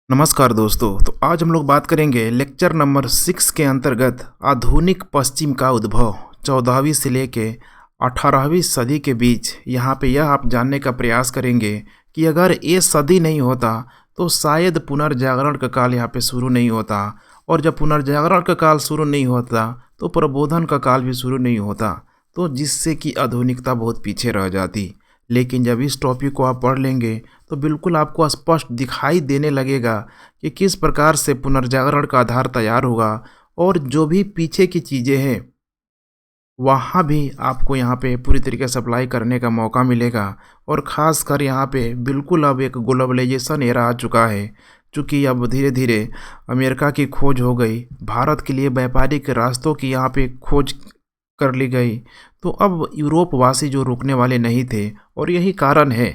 नमस्कार दोस्तों। तो आज हम लोग बात करेंगे लेक्चर नंबर 6 के अंतर्गत आधुनिक पश्चिम का उद्भव 14वीं से लेके 18वीं सदी के बीच। यहाँ पे यह आप जानने का प्रयास करेंगे कि अगर ये सदी नहीं होता तो शायद पुनर्जागरण का काल यहाँ पे शुरू नहीं होता, और जब पुनर्जागरण का काल शुरू नहीं होता तो प्रबोधन का काल भी शुरू नहीं होता, तो जिससे कि आधुनिकता बहुत पीछे रह जाती। लेकिन जब इस टॉपिक को आप पढ़ लेंगे तो बिल्कुल आपको स्पष्ट दिखाई देने लगेगा कि किस प्रकार से पुनर्जागरण का आधार तैयार होगा, और जो भी पीछे की चीज़ें हैं वहाँ भी आपको यहाँ पे पूरी तरीके से अप्लाई करने का मौका मिलेगा। और ख़ासकर यहाँ पे बिल्कुल अब एक ग्लोबलाइजेशन एरा आ चुका है, चूँकि अब धीरे धीरे अमेरिका की खोज हो गई, भारत के लिए व्यापारिक रास्तों की यहाँ पे खोज कर ली गई, तो अब यूरोपवासी जो रुकने वाले नहीं थे। और यही कारण है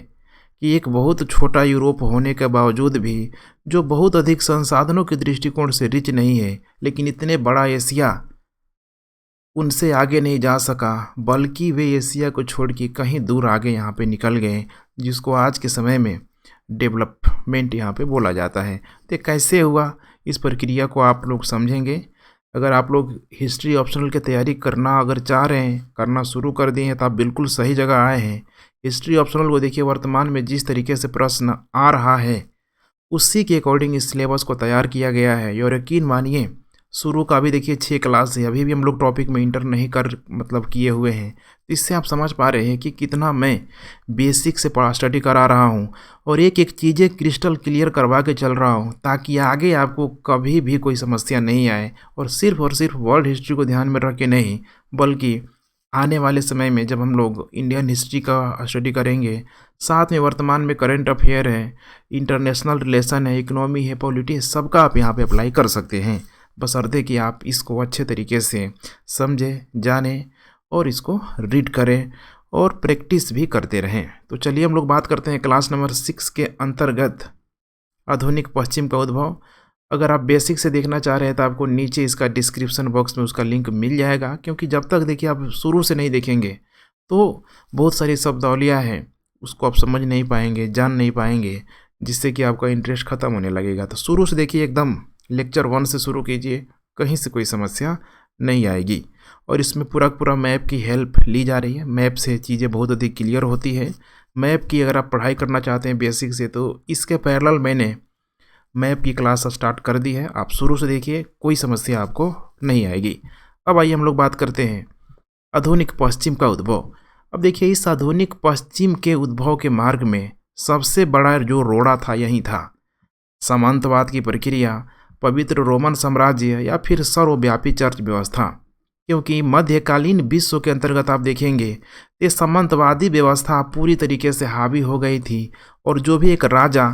कि एक बहुत छोटा यूरोप होने के बावजूद भी, जो बहुत अधिक संसाधनों के दृष्टिकोण से रिच नहीं है, लेकिन इतने बड़ा एशिया उनसे आगे नहीं जा सका, बल्कि वे एशिया को छोड़ के कहीं दूर आगे यहाँ पे निकल गए, जिसको आज के समय में डेवलपमेंट यहाँ पे बोला जाता है। तो कैसे हुआ, इस प्रक्रिया को आप लोग समझेंगे। अगर आप लोग हिस्ट्री ऑप्शनल की तैयारी करना अगर चाह रहे हैं, करना शुरू कर दिए हैं, तो आप बिल्कुल सही जगह आए हैं। हिस्ट्री ऑप्शनल को देखिए, वर्तमान में जिस तरीके से प्रश्न आ रहा है उसी के अकॉर्डिंग इस सिलेबस को तैयार किया गया है। और यकीन मानिए, शुरू का भी देखिए 6 क्लास है, अभी भी हम लोग टॉपिक में इंटर नहीं कर किए हुए हैं। तो इससे आप समझ पा रहे हैं कि कितना मैं बेसिक से स्टडी करा रहा हूँ, और एक एक चीज़ें क्रिस्टल क्लियर करवा के चल रहा हूँ, ताकि आगे आपको कभी भी कोई समस्या नहीं आए। और सिर्फ वर्ल्ड हिस्ट्री को ध्यान में रख के नहीं, बल्कि आने वाले समय में जब हम लोग इंडियन हिस्ट्री का स्टडी करेंगे, साथ में वर्तमान में करंट अफेयर है, इंटरनेशनल रिलेशन है, इकोनॉमी है, पॉलिटी है, सबका आप यहाँ पे अप्लाई कर सकते हैं, बशर्ते कि आप इसको अच्छे तरीके से समझें, जानें और इसको रीड करें और प्रैक्टिस भी करते रहें। तो चलिए हम लोग बात करते हैं क्लास नंबर 6 के अंतर्गत आधुनिक पश्चिम का उद्भव। अगर आप बेसिक से देखना चाह रहे हैं तो आपको नीचे इसका डिस्क्रिप्शन बॉक्स में उसका लिंक मिल जाएगा, क्योंकि जब तक देखिए आप शुरू से नहीं देखेंगे तो बहुत सारी शब्दावलियाँ हैं उसको आप समझ नहीं पाएंगे, जान नहीं पाएंगे, जिससे कि आपका इंटरेस्ट ख़त्म होने लगेगा। तो शुरू से देखिए, एकदम लेक्चर 1 से शुरू कीजिए, कहीं से कोई समस्या नहीं आएगी। और इसमें पूरा मैप की हेल्प ली जा रही है, मैप से चीज़ें बहुत अधिक क्लियर होती है। मैप की अगर आप पढ़ाई करना चाहते हैं बेसिक से, तो इसके पैरेलल मैंने मैप की क्लास स्टार्ट कर दी है, आप शुरू से देखिए, कोई समस्या आपको नहीं आएगी। अब आइए हम लोग बात करते हैं आधुनिक पश्चिम का उद्भव। अब देखिए, इस आधुनिक पश्चिम के उद्भव के मार्ग में सबसे बड़ा जो रोड़ा था यही था सामंतवाद की प्रक्रिया, पवित्र रोमन साम्राज्य या फिर सर्वव्यापी चर्च व्यवस्था। क्योंकि मध्यकालीन विश्व के अंतर्गत आप देखेंगे ये सामंतवादी व्यवस्था पूरी तरीके से हावी हो गई थी, और जो भी एक राजा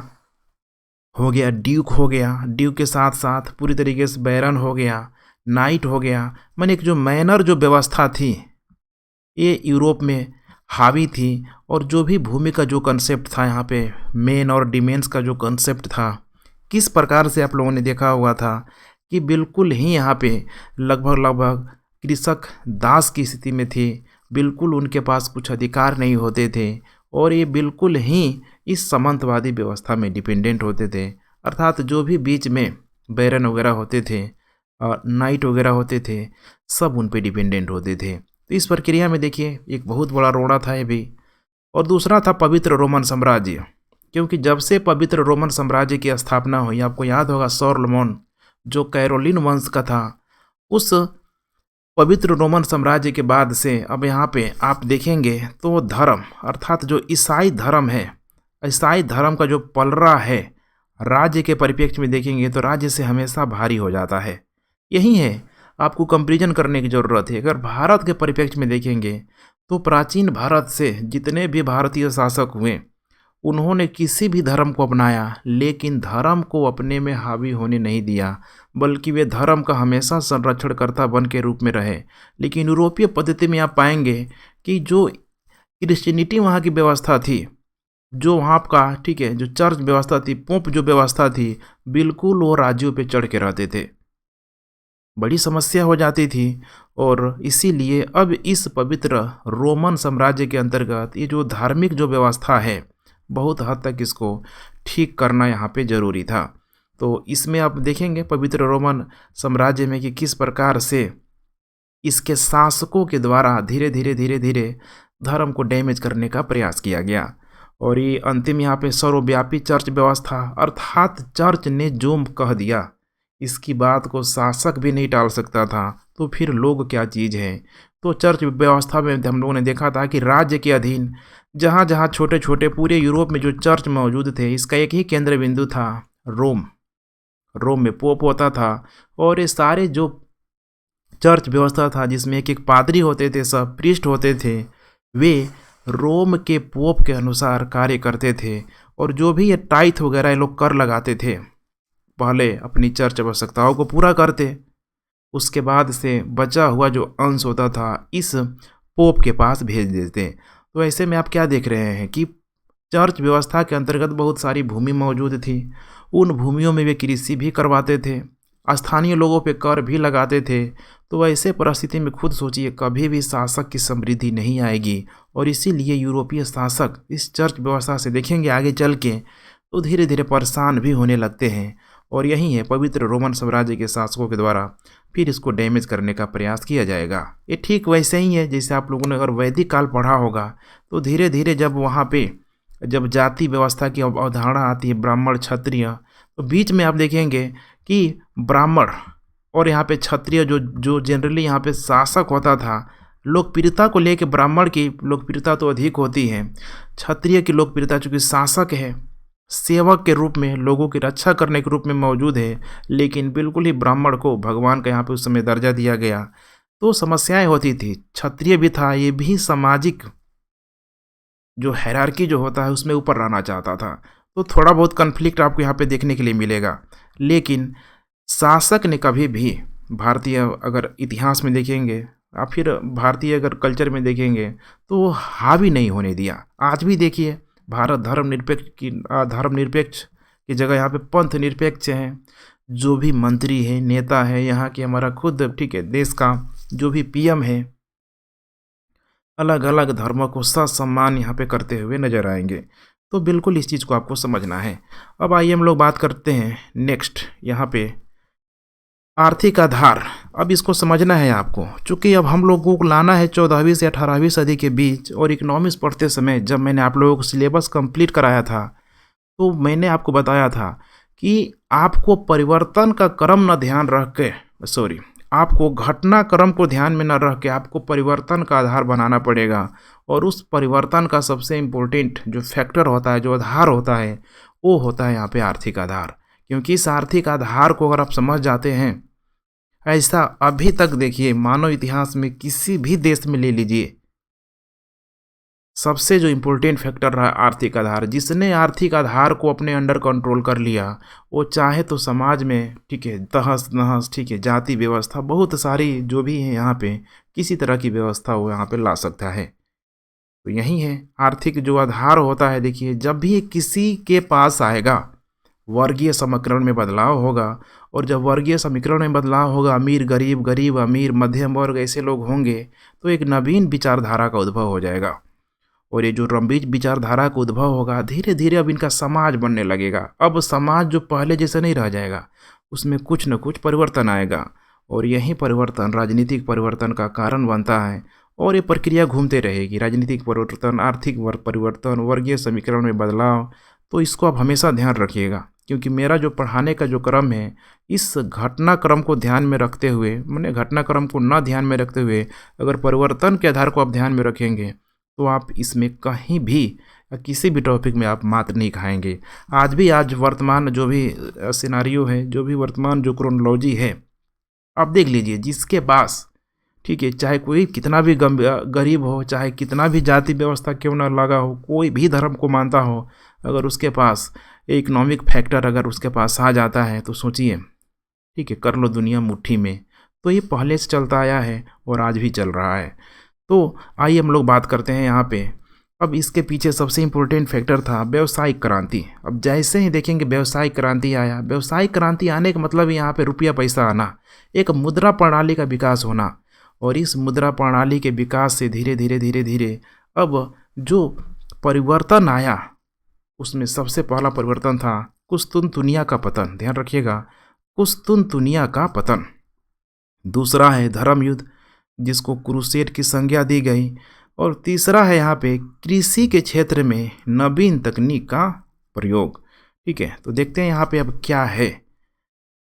हो गया, ड्यूक हो गया, ड्यूक के साथ साथ पूरी तरीके से बैरन हो गया, नाइट हो गया, माने एक जो मैनर जो व्यवस्था थी ये यूरोप में हावी थी। और जो भी भूमि का जो कंसेप्ट था, यहाँ पे मेन और डिमेंस का जो कंसेप्ट था, किस प्रकार से आप लोगों ने देखा हुआ था कि बिल्कुल ही यहाँ पे लगभग कृषक दास की स्थिति में थे, बिल्कुल उनके पास कुछ अधिकार नहीं होते थे, और ये बिल्कुल ही इस सामंतवादी व्यवस्था में डिपेंडेंट होते थे। अर्थात जो भी बीच में बैरन वगैरह होते थे और नाइट वगैरह होते थे, सब उन पे डिपेंडेंट होते थे। तो इस प्रक्रिया में देखिए एक बहुत बड़ा रोड़ा था ये भी। और दूसरा था पवित्र रोमन साम्राज्य, क्योंकि जब से पवित्र रोमन साम्राज्य की स्थापना हुई, आपको याद होगा सोलोमन जो कैरोलिन वंश का था, उस पवित्र रोमन साम्राज्य के बाद से अब यहाँ पे आप देखेंगे तो धर्म, अर्थात जो ईसाई धर्म है, ईसाई धर्म का जो पलड़ा है राज्य के परिप्रेक्ष्य में देखेंगे तो राज्य से हमेशा भारी हो जाता है। यही है, आपको कंपैरिजन करने की ज़रूरत है। अगर भारत के परिप्रेक्ष्य में देखेंगे तो प्राचीन भारत से जितने भी भारतीय शासक हुए, उन्होंने किसी भी धर्म को अपनाया, लेकिन धर्म को अपने में हावी होने नहीं दिया, बल्कि वे धर्म का हमेशा संरक्षणकर्ता बन के रूप में रहे। लेकिन यूरोपीय पद्धति में आप पाएंगे कि जो क्रिश्चियनिटी वहाँ की व्यवस्था थी, जो वहाँ का ठीक है जो चर्च व्यवस्था थी, पोप जो व्यवस्था थी, बिल्कुल वो राज्यों पे चढ़ के रहते थे, बड़ी समस्या हो जाती थी। और इसीलिए अब इस पवित्र रोमन साम्राज्य के अंतर्गत ये जो धार्मिक जो व्यवस्था है, बहुत हद तक इसको ठीक करना यहाँ पे ज़रूरी था। तो इसमें आप देखेंगे पवित्र रोमन साम्राज्य में कि किस प्रकार से इसके शासकों के द्वारा धीरे धीरे धीरे धीरे धर्म को डैमेज करने का प्रयास किया गया। और ये अंतिम यहाँ पे सर्वव्यापी चर्च व्यवस्था अर्थात चर्च ने जो कह दिया इसकी बात को शासक भी नहीं टाल सकता था, तो फिर लोग क्या चीज़ है। तो चर्च व्यवस्था में हम लोगों ने देखा था कि राज्य के अधीन जहाँ जहाँ छोटे छोटे पूरे यूरोप में जो चर्च मौजूद थे, इसका एक ही केंद्र बिंदु था रोम। रोम में पोप होता था और ये सारे जो चर्च व्यवस्था था जिसमें एक एक पादरी होते थे, सब प्रीस्ट होते थे, वे रोम के पोप के अनुसार कार्य करते थे। और जो भी ये टाइथ वगैरह ये लोग कर लगाते थे, पहले अपनी चर्च आवश्यकताओं को पूरा करते, उसके बाद से बचा हुआ जो अंश होता था इस पोप के पास भेज देते। तो ऐसे में आप क्या देख रहे हैं कि चर्च व्यवस्था के अंतर्गत बहुत सारी भूमि मौजूद थी। उन भूमियों में वे कृषि भी करवाते थे, स्थानीय लोगों पे कर भी लगाते थे। तो ऐसे परिस्थिति में खुद सोचिए, कभी भी शासक की समृद्धि नहीं आएगी। और इसीलिए यूरोपीय शासक इस चर्च व्यवस्था से देखेंगे आगे चल के तो धीरे धीरे परेशान भी होने लगते हैं। और यही है पवित्र रोमन साम्राज्य के शासकों के द्वारा फिर इसको डैमेज करने का प्रयास किया जाएगा। ये ठीक वैसे ही है जैसे आप लोगों ने अगर वैदिक काल पढ़ा होगा तो धीरे धीरे जब वहाँ पे जब जाति व्यवस्था की अवधारणा आती है, ब्राह्मण क्षत्रिय, तो बीच में आप देखेंगे कि ब्राह्मण और यहाँ पे क्षत्रिय जो जनरली यहाँ पे शासक होता था, लोकप्रियता को लेके ब्राह्मण की लोकप्रियता तो अधिक होती है, क्षत्रिय की लोकप्रियता चूँकि शासक है, सेवक के रूप में, लोगों की रक्षा करने के रूप में मौजूद है, लेकिन बिल्कुल ही ब्राह्मण को भगवान का यहाँ पे उस समय दर्जा दिया गया। तो समस्याएं होती थी। क्षत्रिय भी था, ये भी सामाजिक जो हायरार्की जो होता है उसमें ऊपर रहना चाहता था। तो थोड़ा बहुत कन्फ्लिक्ट आपको यहाँ पे देखने के लिए मिलेगा। लेकिन शासक ने कभी भी भारतीय अगर इतिहास में देखेंगे या फिर भारतीय अगर कल्चर में देखेंगे तो वो हावी नहीं होने दिया। आज भी देखिए भारत धर्मनिरपेक्ष की जगह यहाँ पे पंथ निरपेक्ष हैं। जो भी मंत्री है, नेता है, यहाँ की हमारा खुद ठीक है देश का जो भी पीएम है, अलग अलग धर्मों को सम्मान यहाँ पे करते हुए नजर आएंगे। तो बिल्कुल इस चीज़ को आपको समझना है। अब आइए हम लोग बात करते हैं नेक्स्ट यहाँ पे आर्थिक आधार। अब इसको समझना है आपको, चूँकि अब हम लोगों को लाना है 14वीं से 18वीं सदी के बीच। और इकोनॉमिक्स पढ़ते समय जब मैंने आप लोगों को सिलेबस कंप्लीट कराया था तो मैंने आपको बताया था कि आपको परिवर्तन का क्रम न ध्यान रख के आपको घटनाक्रम को ध्यान में न रख के आपको परिवर्तन का आधार बनाना पड़ेगा। और उस परिवर्तन का सबसे इम्पोर्टेंट जो फैक्टर होता है, जो आधार होता है, वो होता है यहाँ पे आर्थिक आधार। क्योंकि इस आर्थिक आधार को अगर आप समझ जाते हैं, ऐसा अभी तक देखिए मानव इतिहास में किसी भी देश में ले लीजिए, सबसे जो इम्पोर्टेंट फैक्टर रहा आर्थिक आधार। जिसने आर्थिक आधार को अपने अंडर कंट्रोल कर लिया, वो चाहे तो समाज में ठीक है तहस नहस, ठीक है जाति व्यवस्था, बहुत सारी जो भी है यहाँ पे किसी तरह की व्यवस्था वो यहाँ पे ला सकता है। तो यही है आर्थिक जो आधार होता है। देखिए जब भी किसी के पास आएगा वर्गीय समीकरण में बदलाव होगा, और जब वर्गीय समीकरण में बदलाव होगा, अमीर गरीब, गरीब अमीर, मध्यम वर्ग ऐसे लोग होंगे, तो एक नवीन विचारधारा का उद्भव हो जाएगा। और ये जो रंबीज विचारधारा का उद्भव होगा, धीरे धीरे अब इनका समाज बनने लगेगा। अब समाज जो पहले जैसे नहीं रह जाएगा, उसमें कुछ न कुछ परिवर्तन आएगा। और यही परिवर्तन राजनीतिक परिवर्तन का कारण बनता है। और ये प्रक्रिया घूमते रहेगी, राजनीतिक परिवर्तन, आर्थिक परिवर्तन, वर्गीय समीकरण में बदलाव। तो इसको आप हमेशा ध्यान रखिएगा, क्योंकि मेरा जो पढ़ाने का जो क्रम है, इस घटनाक्रम को ध्यान में रखते हुए, मैंने घटनाक्रम को न ध्यान में रखते हुए अगर परिवर्तन के आधार को आप ध्यान में रखेंगे तो आप इसमें कहीं भी किसी भी टॉपिक में आप मात नहीं खाएंगे। आज वर्तमान जो भी सिनारियो है, जो भी वर्तमान जो क्रोनोलॉजी है, आप देख लीजिए, जिसके पास ठीक है चाहे कोई कितना भी गरीब हो, चाहे कितना भी जाति व्यवस्था क्यों ना लगा हो, कोई भी धर्म को मानता हो, अगर उसके पास इकोनॉमिक फैक्टर अगर उसके पास आ जाता है तो सोचिए ठीक है कर लो दुनिया मुट्ठी में। तो ये पहले से चलता आया है और आज भी चल रहा है। तो आइए हम लोग बात करते हैं यहाँ पे। अब इसके पीछे सबसे इम्पोर्टेंट फैक्टर था व्यावसायिक क्रांति। अब जैसे ही देखेंगे व्यावसायिक क्रांति आया, व्यावसायिक क्रांति आने का मतलब यहाँ पे रुपया पैसा आना, एक मुद्रा प्रणाली का विकास होना। और इस मुद्रा प्रणाली के विकास से धीरे धीरे धीरे धीरे अब जो परिवर्तन आया, उसमें सबसे पहला परिवर्तन था कुस्तुनतुनिया का पतन, ध्यान रखिएगा, कुस्तुनतुनिया का पतन। दूसरा है धर्म युद्ध, जिसको क्रूसेड की संज्ञा दी गई। और तीसरा है यहाँ पे कृषि के क्षेत्र में नवीन तकनीक का प्रयोग। ठीक है, तो देखते हैं यहाँ पे अब क्या है।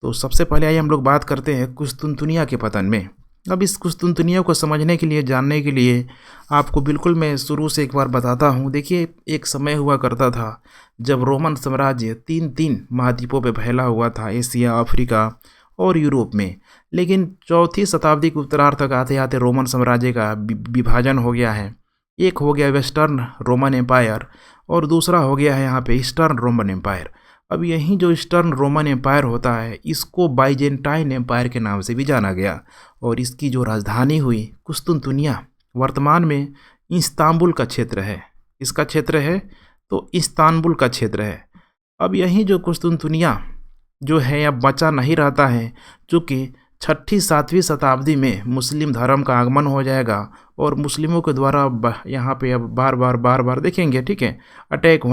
तो सबसे पहले आइए हम लोग बात करते हैं कुस्तुनतुनिया के पतन में। अब इस कुस्तुनतुनिया को समझने के लिए, जानने के लिए आपको बिल्कुल मैं शुरू से एक बार बताता हूँ। देखिए, एक समय हुआ करता था जब रोमन साम्राज्य तीन महाद्वीपों पे फैला हुआ था, एशिया, अफ्रीका और यूरोप में। लेकिन चौथी शताब्दी के उत्तरार्ध तक आते आते रोमन साम्राज्य का विभाजन हो गया है। एक हो गया वेस्टर्न रोमन एम्पायर और दूसरा हो गया है यहाँ पे ईस्टर्न रोमन एम्पायर। अब यही जो ईस्टर्न रोमन एम्पायर होता है, इसको बाइजेंटाइन एम्पायर के नाम से भी जाना गया। और इसकी जो राजधानी हुई कुस्तुनतुनिया, वर्तमान में इस्तांबुल का क्षेत्र है। इसका क्षेत्र है तो इस्तांबुल का क्षेत्र है। अब यही जो कुस्तुनतुनिया जो है अब बचा नहीं रहता है, चूँकि 6ठी-7वीं शताब्दी में मुस्लिम धर्म का आगमन हो जाएगा और मुस्लिमों के द्वारा यहाँ पे अब बार बार देखेंगे, ठीक है, अटैक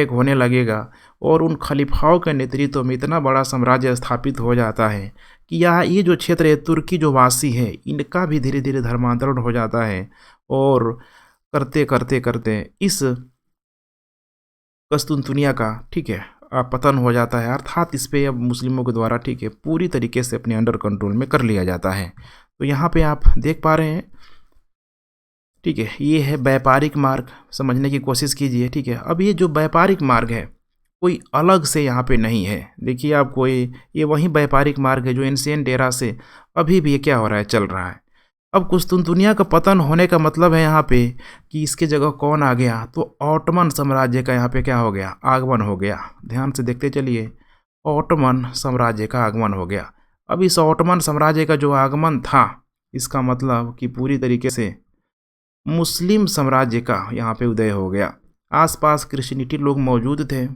होने लगेगा और उन खलीफाओं के नेतृत्व में इतना बड़ा साम्राज्य स्थापित हो जाता है कि यहाँ ये जो क्षेत्र है, तुर्की जो वासी है, इनका भी धीरे धीरे धर्मांतरण हो जाता है। और करते इस कुस्तुनतुनिया का, ठीक है, पतन हो जाता है, अर्थात इस पे अब मुस्लिमों के द्वारा, ठीक है, पूरी तरीके से अपने अंडर कंट्रोल में कर लिया जाता है। तो यहाँ पे आप देख पा रहे हैं, ठीक है, ये है व्यापारिक मार्ग, समझने की कोशिश कीजिए। ठीक है, अब ये जो व्यापारिक मार्ग है कोई अलग से यहाँ पे नहीं है। देखिए आपको ये वही व्यापारिक मार्ग है जो एंशिएंट एरा से अभी भी ये क्या हो रहा है, चल रहा है। अब कुस्तुनतुनिया का पतन होने का मतलब है यहाँ पे कि इसके जगह कौन आ गया, तो ऑटोमन साम्राज्य का यहाँ पे क्या हो गया, आगमन हो गया। ध्यान से देखते चलिए, ऑटोमन साम्राज्य का आगमन हो गया। अब इस ऑटोमन साम्राज्य का जो आगमन था, इसका मतलब कि पूरी तरीके से मुस्लिम साम्राज्य का यहाँ पे उदय हो गया। आसपास क्रिश्चियनिटी लोग मौजूद थे,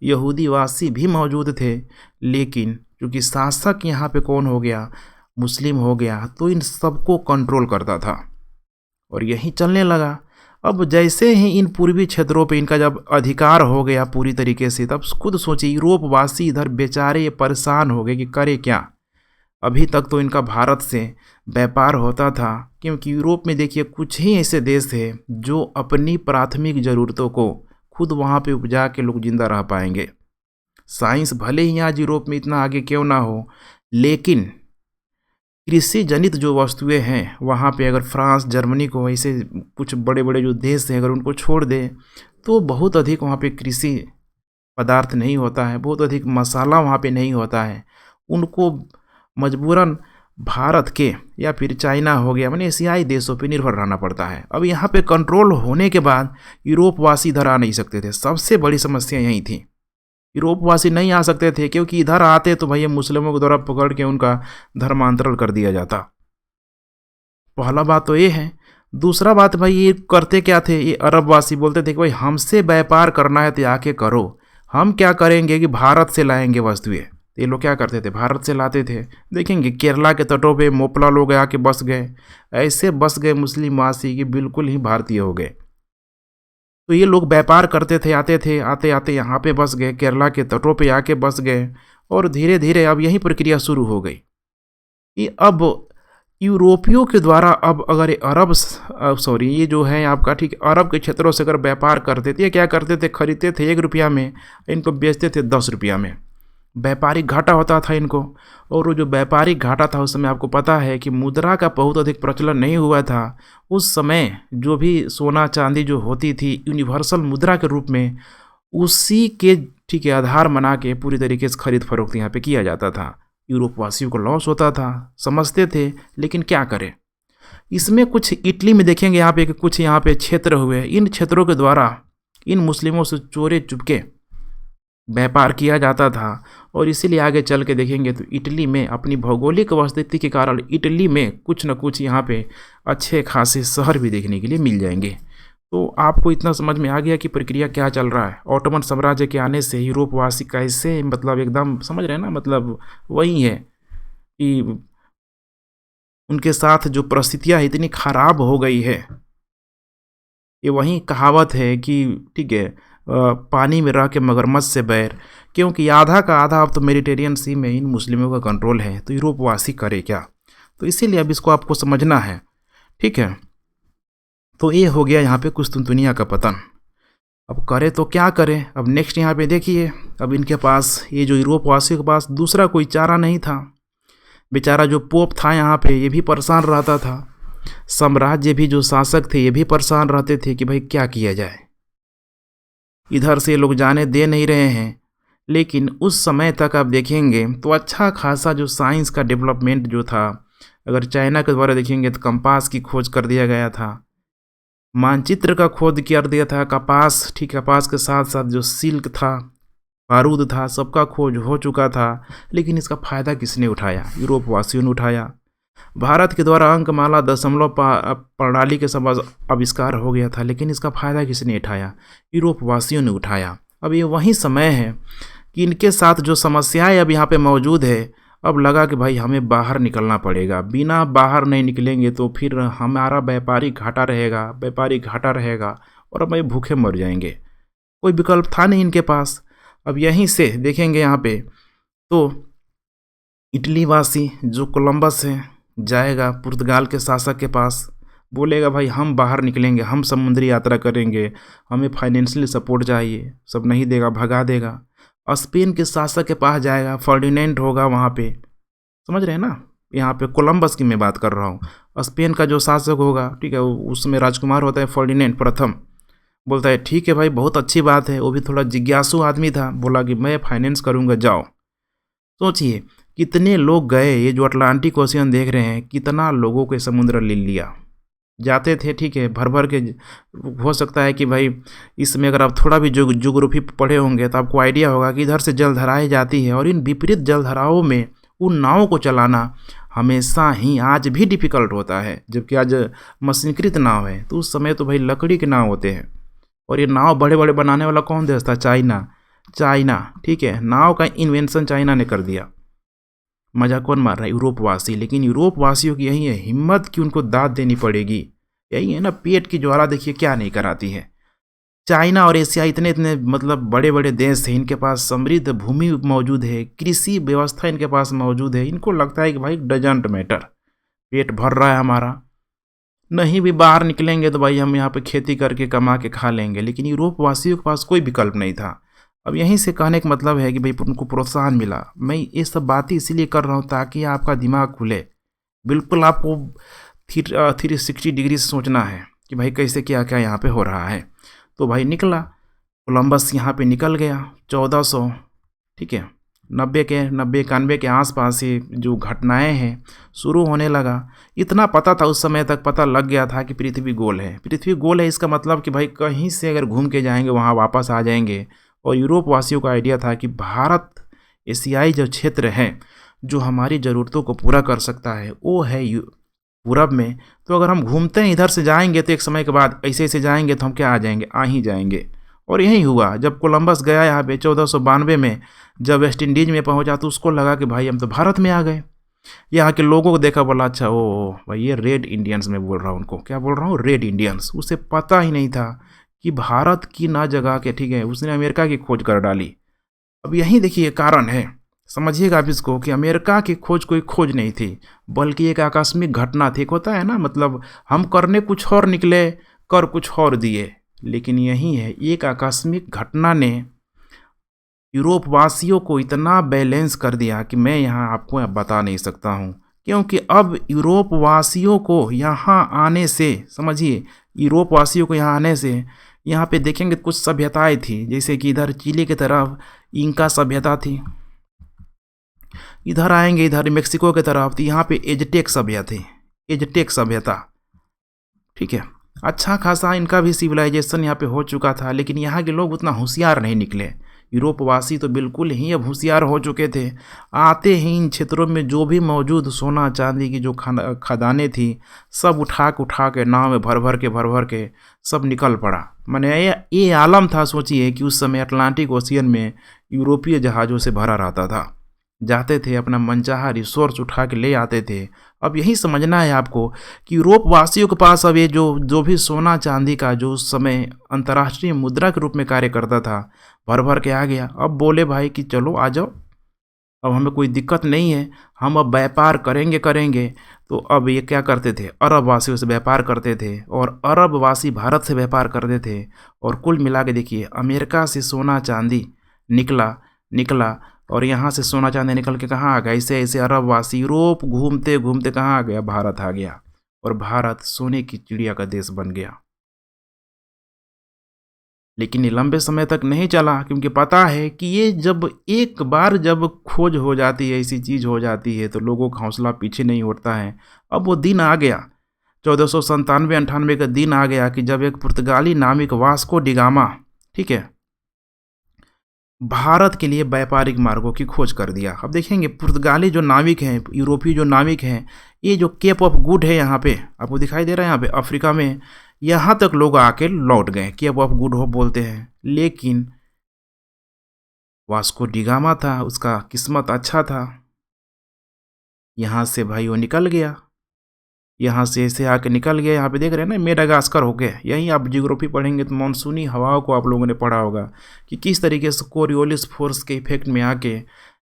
यहूदीवासी भी मौजूद थे, लेकिन क्योंकि शासक यहाँ पे कौन हो गया, मुस्लिम हो गया, तो इन सबको कंट्रोल करता था और यही चलने लगा। अब जैसे ही इन पूर्वी क्षेत्रों पे इनका जब अधिकार हो गया पूरी तरीके से, तब खुद सोचिए यूरोपवासी इधर बेचारे परेशान हो गए कि करे क्या। अभी तक तो इनका भारत से व्यापार होता था, क्योंकि यूरोप में देखिए कुछ ही ऐसे देश थे जो अपनी प्राथमिक ज़रूरतों को खुद वहाँ पे उपजा के लोग जिंदा रह पाएंगे। साइंस भले ही आज यूरोप में इतना आगे क्यों ना हो, लेकिन कृषि जनित जो वस्तुएं हैं वहाँ पे अगर फ्रांस, जर्मनी को, ऐसे कुछ बड़े बड़े जो देश हैं, अगर उनको छोड़ दें तो बहुत अधिक वहाँ पे कृषि पदार्थ नहीं होता है, बहुत अधिक मसाला वहाँ पे नहीं होता है। उनको मजबूरन भारत के या फिर चाइना हो गया, माने एशियाई देशों पे निर्भर रहना पड़ता है। अब यहाँ पे कंट्रोल होने के बाद यूरोपवासी इधर आ नहीं सकते थे। सबसे बड़ी समस्या यही थी, यूरोपवासी नहीं आ सकते थे, क्योंकि इधर आते तो भैया मुस्लिमों के द्वारा पकड़ के उनका धर्मांतरण कर दिया जाता। पहला बात तो ये है। दूसरा बात, भाई ये करते क्या थे, ये अरबवासी बोलते थे कि भाई हमसे व्यापार करना है तो आके करो, हम क्या करेंगे कि भारत से लाएंगे वस्तुएं। ये लोग क्या करते थे, भारत से लाते थे। देखेंगे केरला के तटों पे मोपला लोग आके बस गए, ऐसे बस गए मुस्लिम वासी कि बिल्कुल ही भारतीय हो गए। तो ये लोग व्यापार करते थे, आते आते यहाँ पे बस गए, केरला के तटों पे आके बस गए और धीरे धीरे अब यही प्रक्रिया शुरू हो गई कि अब यूरोपियों के द्वारा अब अगर ये जो है आपका, ठीक, अरब के क्षेत्रों से अगर व्यापार करते थे, क्या करते थे, खरीदते थे 1 रुपया में, इनको बेचते थे 10 रुपया में। व्यापारिक घाटा होता था इनको। और वो जो व्यापारिक घाटा था, उस समय आपको पता है कि मुद्रा का बहुत अधिक प्रचलन नहीं हुआ था। उस समय जो भी सोना चांदी जो होती थी यूनिवर्सल मुद्रा के रूप में, उसी के, ठीक है, आधार बना के पूरी तरीके से खरीद फरोख्त यहाँ पे किया जाता था। यूरोपवासियों को लॉस होता था, समझते थे, लेकिन क्या करें। इसमें कुछ इटली में देखेंगे यहाँ पे कुछ यहाँ पे क्षेत्र हुए, इन क्षेत्रों के द्वारा इन मुस्लिमों से चोरी चुपके व्यापार किया जाता था। और इसीलिए आगे चल के देखेंगे तो इटली में अपनी भौगोलिक स्थिति के कारण इटली में कुछ न कुछ यहाँ पे अच्छे खासे शहर भी देखने के लिए मिल जाएंगे। तो आपको इतना समझ में आ गया कि प्रक्रिया क्या चल रहा है। ऑटोमन साम्राज्य के आने से यूरोपवासी कैसे, मतलब एकदम समझ रहे हैं ना, मतलब वही है कि उनके साथ जो परिस्थितियाँ इतनी खराब हो गई है। ये वही कहावत है कि, ठीक है, पानी में रह के मगरमच्छ से बैर, क्योंकि आधा का आधा अब तो मेडिटेरियन सी में इन मुस्लिमों का कंट्रोल है, तो यूरोपवासी करे क्या। तो इसीलिए अब इसको आपको समझना है, ठीक है। तो ये हो गया यहाँ पे कुस्तुनतुनिया का पतन। अब करे तो क्या करें। अब नेक्स्ट यहाँ पे देखिए, अब इनके पास, ये जो यूरोपवासियों के पास दूसरा कोई चारा नहीं था। बेचारा जो पोप था यहाँ पे, ये भी परेशान रहता था। साम्राज्य भी जो शासक थे ये भी परेशान रहते थे कि भाई क्या किया जाए। इधर से लोग जाने दे नहीं रहे हैं। लेकिन उस समय तक आप देखेंगे तो अच्छा खासा जो साइंस का डेवलपमेंट जो था, अगर चाइना के द्वारा देखेंगे तो कंपास की खोज कर दिया गया था, मानचित्र का खोज कर दिया था, कपास, ठीक, कपास के साथ साथ जो सिल्क था, बारूद था, सबका खोज हो चुका था। लेकिन इसका फ़ायदा किसने उठाया? यूरोपवासियों ने उठाया। भारत के द्वारा अंकमाला दशमलव प्रणाली के सब आविष्कार हो गया था, लेकिन इसका फ़ायदा किसने उठाया? यूरोपवासियों ने उठाया। अब ये वही समय है कि इनके साथ जो समस्याएं अब यहाँ पे मौजूद है, अब लगा कि भाई हमें बाहर निकलना पड़ेगा। बिना बाहर नहीं निकलेंगे तो फिर हमारा व्यापारी घाटा रहेगा और अब भाई भूखे मर जाएंगे। कोई विकल्प था नहीं इनके पास। अब यहीं से देखेंगे यहाँ पे तो इटली वासी जो कोलंबस है जाएगा पुर्तगाल के शासक के पास, बोलेगा भाई हम बाहर निकलेंगे, हम समुद्री यात्रा करेंगे, हमें फाइनेंशियली सपोर्ट चाहिए। सब नहीं देगा, भगा देगा। स्पेन के शासक के पास जाएगा, फर्डिनेंड होगा वहाँ पे, समझ रहे हैं ना। यहाँ पे कोलंबस की मैं बात कर रहा हूँ। स्पेन का जो शासक होगा, ठीक है, उसमें राजकुमार होता है फर्डिनेंड प्रथम। बोलता है ठीक है भाई, बहुत अच्छी बात है। वो भी थोड़ा जिज्ञासु आदमी था, बोला कि मैं फाइनेंस करूँगा, जाओ। सोचिए कितने लोग गए, ये जो अटलांटिक ओशियन देख रहे हैं, कितना लोगों के समुद्र ले लिया। जाते थे, ठीक है, भर भर के। हो सकता है कि भाई इसमें अगर आप थोड़ा भी ज्योग्राफी पढ़े होंगे तो आपको आइडिया होगा कि इधर से जलधाराएं जाती है, और इन विपरीत जलधाराओं में उन नावों को चलाना हमेशा ही आज भी डिफ़िकल्ट होता है। जबकि आज मशीनीकृत नाव है, तो उस समय तो भाई लकड़ी के नाव होते हैं। और ये नाव बड़े बड़े बनाने वाला कौन देश था? चाइना, ठीक है। नाव का इन्वेंशन चाइना ने कर दिया। मजा कौन मार रहा है? यूरोपवासी। लेकिन यूरोपवासियों की यही है हिम्मत कि उनको दाद देनी पड़ेगी। यही है ना, पेट की ज्वाला देखिए क्या नहीं कराती है। चाइना और एशिया इतने इतने मतलब बड़े बड़े देश हैं, इनके पास समृद्ध भूमि मौजूद है, कृषि व्यवस्था इनके पास मौजूद है। इनको लगता है कि भाई डजंट मैटर, पेट भर रहा है हमारा, नहीं भी बाहर निकलेंगे तो भाई हम यहाँ पे खेती करके कमा के खा लेंगे। लेकिन यूरोपवासियों के पास कोई विकल्प नहीं था। अब यहीं से कहने का मतलब है कि भाई उनको प्रोत्साहन मिला। मैं ये सब बातें इसीलिए कर रहा हूँ ताकि आपका दिमाग खुले। बिल्कुल आपको 360 डिग्री से सोचना है कि भाई कैसे क्या क्या यहाँ पे हो रहा है। तो भाई निकला, कोलंबस यहाँ पे निकल गया 1400, ठीक है, 91 के आसपास से जो घटनाएं हैं शुरू होने लगा। इतना पता था उस समय तक, पता लग गया था कि पृथ्वी गोल है। पृथ्वी गोल है इसका मतलब कि भाई कहीं से अगर घूम के जाएंगे वहाँ वापस आ जाएंगे। और यूरोप वासियों का आइडिया था कि भारत एशियाई जो क्षेत्र है जो हमारी ज़रूरतों को पूरा कर सकता है वो है पूरब में। तो अगर हम घूमते हैं इधर से जाएंगे तो एक समय के बाद ऐसे ऐसे जाएंगे तो हम क्या आ जाएंगे, आ ही जाएंगे। और यही हुआ। जब कोलंबस गया यहाँ पे 1492 में, जब वेस्ट इंडीज में पहुँचा तो उसको लगा कि भाई हम तो भारत में आ गए। यहाँ के लोगों को देखा, बोला अच्छा ओ भाई ये रेड इंडियंस, में बोल रहा हूँ उनको, क्या बोल रहा हूँ, रेड इंडियंस। उसे पता ही नहीं था कि भारत की ना जगह के, ठीक है, उसने अमेरिका की खोज कर डाली। अब यही देखिए कारण है, समझिएगा आप इसको, कि अमेरिका की खोज कोई खोज नहीं थी बल्कि एक आकस्मिक घटना थी। एक होता है ना, मतलब हम करने कुछ और निकले, कर कुछ और दिए। लेकिन यही है, एक आकस्मिक घटना ने यूरोप वासियों को इतना बैलेंस कर दिया कि मैं यहाँ आपको बता नहीं सकता हूँ। क्योंकि अब यूरोप वासियों को यहाँ आने से, समझिए, यूरोप वासियों को यहाँ आने से, यहाँ पे देखेंगे कुछ सभ्यताएं थी, जैसे कि इधर चिली की तरफ इंका सभ्यता थी, इधर आएंगे इधर मेक्सिको की तरफ तो यहाँ पे एजटेक सभ्यता थी, एजटेक सभ्यता, ठीक है। अच्छा खासा इनका भी सिविलाइजेशन यहाँ पे हो चुका था। लेकिन यहाँ के लोग उतना होशियार नहीं निकले। यूरोपवासी तो बिल्कुल ही अब होशियार हो चुके थे। आते ही इन क्षेत्रों में जो भी मौजूद सोना चांदी की जो खदानें थी, सब उठा के नाव में भर भर के सब निकल पड़ा। माने ये आलम था, सोचिए कि उस समय अटलांटिक ओशियन में यूरोपीय जहाज़ों से भरा रहता था। जाते थे, अपना मनचाहा रिसोर्स उठा के ले आते थे। अब यही समझना है आपको कि यूरोप वासियों के पास अब ये जो जो भी सोना चांदी का जो उस समय अंतर्राष्ट्रीय मुद्रा के रूप में कार्य करता था, भर भर के आ गया। अब बोले भाई कि चलो आ जाओ, अब हमें कोई दिक्कत नहीं है, हम अब व्यापार करेंगे करेंगे। तो अब ये क्या करते थे, अरब वासियों से व्यापार करते थे और अरब वासी भारत से व्यापार करते थे। और कुल मिला के देखिए, अमेरिका से सोना चांदी निकला निकला और यहाँ से सोना चांदी निकल के कहाँ आ गया, ऐसे ऐसे अरब वासी यूरोप घूमते घूमते कहाँ आ गया, भारत आ गया। और भारत सोने की चिड़िया का देश बन गया। लेकिन ये लंबे समय तक नहीं चला, क्योंकि पता है कि ये जब एक बार जब खोज हो जाती है, ऐसी चीज़ हो जाती है, तो लोगों का हौसला पीछे नहीं उठता है। अब वो दिन आ गया, 1497-98 का दिन आ गया कि जब एक पुर्तगाली नाविक वास्को डिगामा, ठीक है, भारत के लिए व्यापारिक मार्गों की खोज कर दिया। अब देखेंगे पुर्तगाली जो नाविक हैं, यूरोपीय जो नाविक हैं, ये जो केप ऑफ गुड है यहाँ पे आपको दिखाई दे रहा है, यहाँ पे अफ्रीका में, यहाँ तक लोग आके लौट गए, केप ऑफ गुड होप बोलते हैं। लेकिन वास्को डिगामा था, उसका किस्मत अच्छा था, यहाँ से भाई वो निकल गया, यहाँ से ऐसे आके निकल गया। यहाँ पे देख रहे हैं ना, मेडागास्कर हो गए। यहीं आप जियोग्राफी पढ़ेंगे तो मानसूनी हवाओं को आप लोगों ने पढ़ा होगा कि किस तरीके से कोरियोलिस फोर्स के इफेक्ट में आके